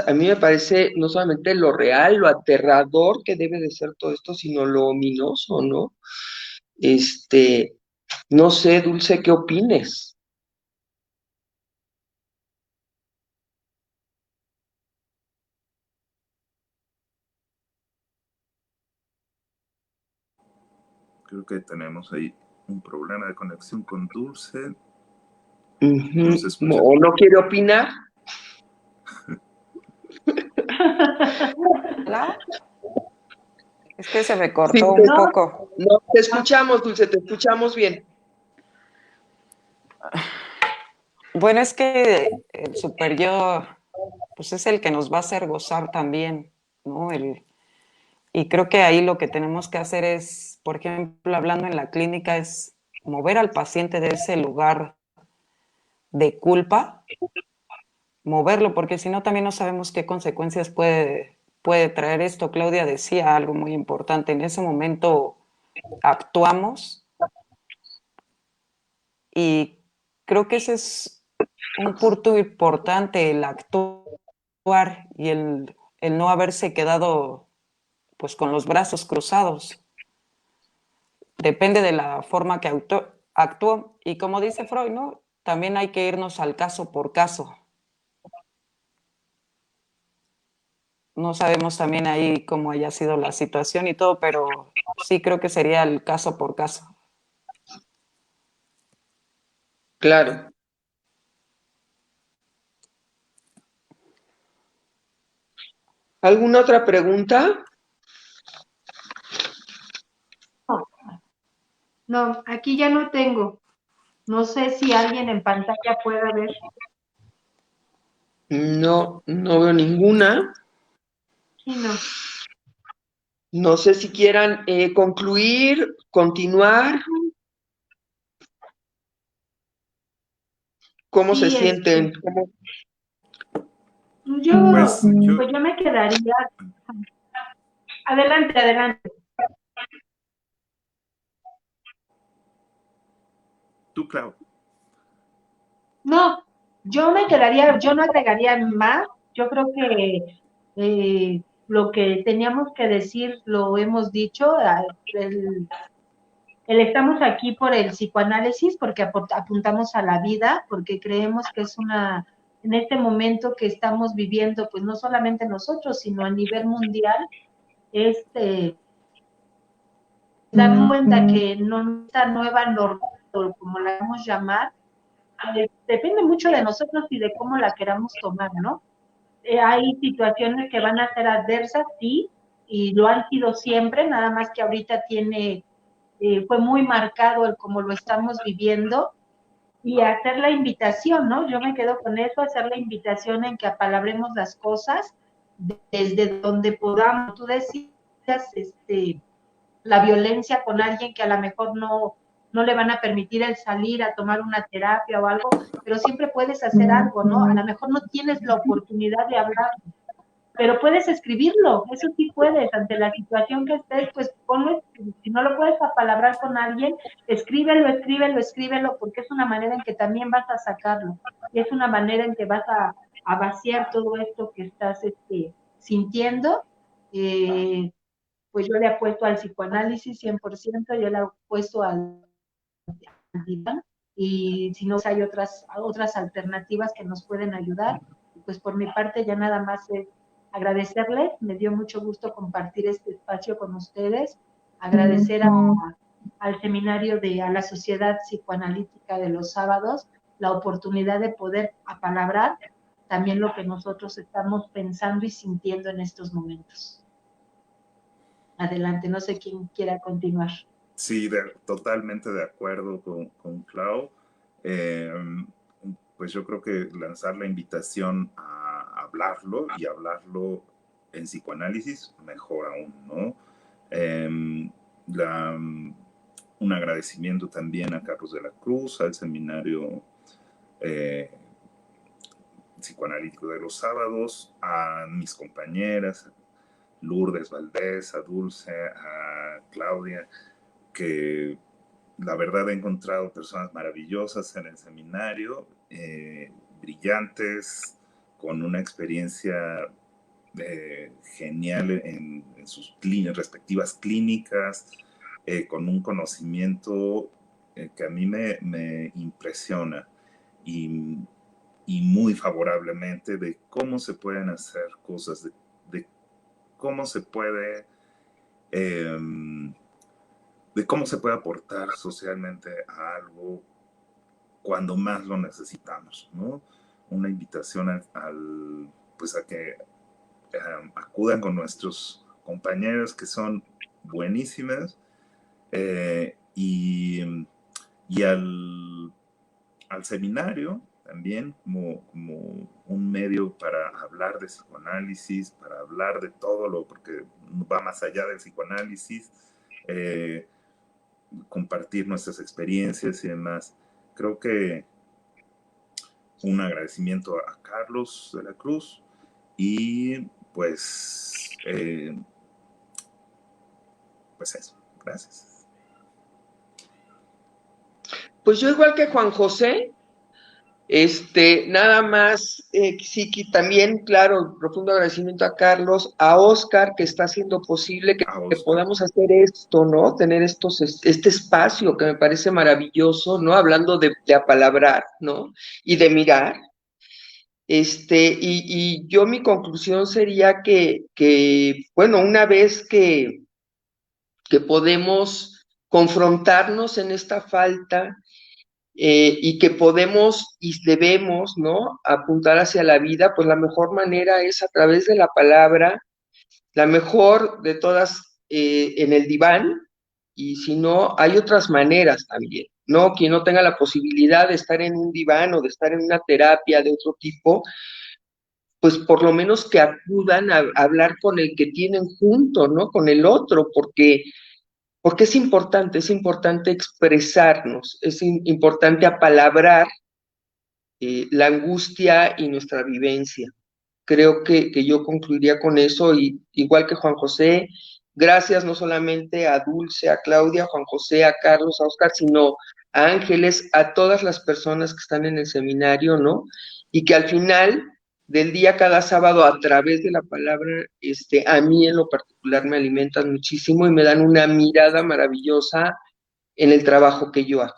a mí me parece no solamente lo real, lo aterrador que debe de ser todo esto, sino lo ominoso, ¿no? Este, no sé, Dulce, ¿qué opines? Creo que tenemos ahí un problema de conexión con Dulce. Uh-huh. No se escucha. ¿O no quiere opinar? ¿Hola? Es que se me cortó Sí, un poco. no, te escuchamos, Dulce, te escuchamos bien. Bueno, es que el super yo, pues es el que nos va a hacer gozar también, ¿no? Y creo que ahí lo que tenemos que hacer es, por ejemplo, hablando en la clínica, es mover al paciente de ese lugar de culpa, moverlo, porque si no también no sabemos qué consecuencias puede traer esto. Claudia decía algo muy importante, en ese momento actuamos y creo que ese es un punto importante, el actuar y el no haberse quedado pues con los brazos cruzados. Depende de la forma que actuó. Y como dice Freud, ¿no? También hay que irnos al caso por caso. No sabemos también ahí cómo haya sido la situación y todo, pero sí creo que sería el caso por caso. Claro. ¿Alguna otra pregunta? No, aquí ya no tengo. No sé si alguien en pantalla pueda ver. No, no veo ninguna. Sí, no. No sé si quieran concluir, continuar. ¿Cómo se Sí, sienten? yo, Pues yo, pues yo me quedaría. Adelante, adelante. tú, Clau. No, yo me quedaría, yo no agregaría más. Yo creo que lo que teníamos que decir lo hemos dicho, el estamos aquí por el psicoanálisis, porque apuntamos a la vida, porque creemos que es en este momento que estamos viviendo, pues no solamente nosotros, sino a nivel mundial, dar cuenta que no esta nueva normal, como la vamos a llamar, depende mucho de nosotros y de cómo la queramos tomar, ¿no? Hay situaciones que van a ser adversas, sí, y lo han sido siempre, nada más que ahorita fue muy marcado el cómo lo estamos viviendo, y hacer la invitación, ¿no? Yo me quedo con eso, hacer la invitación en que apalabremos las cosas desde donde podamos. Tú decías, la violencia con alguien que a lo mejor no le van a permitir el salir a tomar una terapia o algo, pero siempre puedes hacer algo, ¿no? A lo mejor no tienes la oportunidad de hablar, pero puedes escribirlo, eso sí puedes, ante la situación que estés, pues ponlo, si no lo puedes apalabrar con alguien, escríbelo, porque es una manera en que también vas a sacarlo, y es una manera en que vas a vaciar todo esto que estás sintiendo. Pues yo le apuesto al psicoanálisis 100%, yo le apuesto al diván, y si no, hay otras alternativas que nos pueden ayudar. Pues por mi parte ya nada más es agradecerles, me dio mucho gusto compartir este espacio con ustedes, agradecer al seminario a la Sociedad Psicoanalítica de los sábados, la oportunidad de poder apalabrar también lo que nosotros estamos pensando y sintiendo en estos momentos. Adelante, no sé quién quiera continuar. Sí, totalmente de acuerdo con Clau. Pues yo creo que lanzar la invitación a hablarlo y hablarlo en psicoanálisis, mejor aún, ¿no? Un agradecimiento también a Carlos de la Cruz, al seminario psicoanalítico de los sábados, a mis compañeras, Lourdes Valdés, a Dulce, a Claudia, que la verdad he encontrado personas maravillosas en el seminario, brillantes, con una experiencia genial en sus respectivas clínicas, con un conocimiento que a mí me impresiona y muy favorablemente de cómo se pueden hacer cosas, de cómo se puede de cómo se puede aportar socialmente a algo cuando más lo necesitamos, ¿no? Una invitación pues a que acudan con nuestros compañeros que son buenísimas, y al seminario también como un medio para hablar de psicoanálisis, para hablar de todo porque va más allá del psicoanálisis, compartir nuestras experiencias y demás. Creo que un agradecimiento a Carlos de la Cruz y pues eso, gracias. Pues yo igual que Juan José, nada más, sí, que también, claro, profundo agradecimiento a Carlos, a Oscar, que está haciendo posible que podamos hacer esto, ¿no? Tener este espacio que me parece maravilloso, ¿no? Hablando de apalabrar, ¿no? Y de mirar. Y yo mi conclusión sería que bueno, una vez que podemos confrontarnos en esta falta, y que podemos y debemos, ¿no?, apuntar hacia la vida, pues la mejor manera es a través de la palabra, la mejor de todas, en el diván, y si no, hay otras maneras también, ¿no? Quien no tenga la posibilidad de estar en un diván o de estar en una terapia de otro tipo, pues por lo menos que acudan a hablar con el que tienen junto, ¿no?, con el otro, porque es importante expresarnos, es importante apalabrar la angustia y nuestra vivencia. Creo que yo concluiría con eso, y igual que Juan José, gracias no solamente a Dulce, a Claudia, a Juan José, a Carlos, a Oscar, sino a Ángeles, a todas las personas que están en el seminario, ¿no? Y que al final del día cada sábado a través de la palabra, a mí en lo particular me alimentan muchísimo y me dan una mirada maravillosa en el trabajo que yo hago,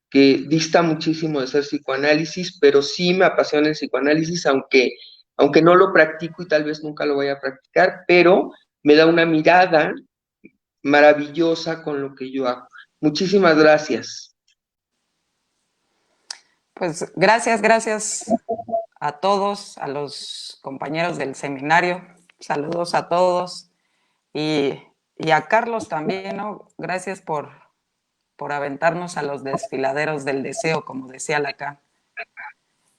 que dista muchísimo de ser psicoanálisis, pero sí me apasiona el psicoanálisis, aunque no lo practico y tal vez nunca lo vaya a practicar, pero me da una mirada maravillosa con lo que yo hago. Muchísimas gracias. Pues gracias a todos, a los compañeros del seminario. Saludos a todos. Y a Carlos también, ¿no? Gracias por aventarnos a los desfiladeros del deseo, como decía Lacan.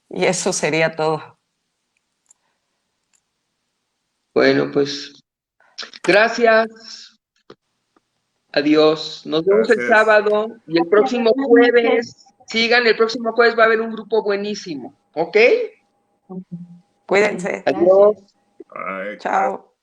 Y eso sería todo. Bueno, pues gracias. Adiós. Nos vemos el Gracias. sábado y el próximo jueves. Sigan, el próximo jueves va a haber un grupo buenísimo. ¿Ok? Cuídense. Adiós. Ay, Chao.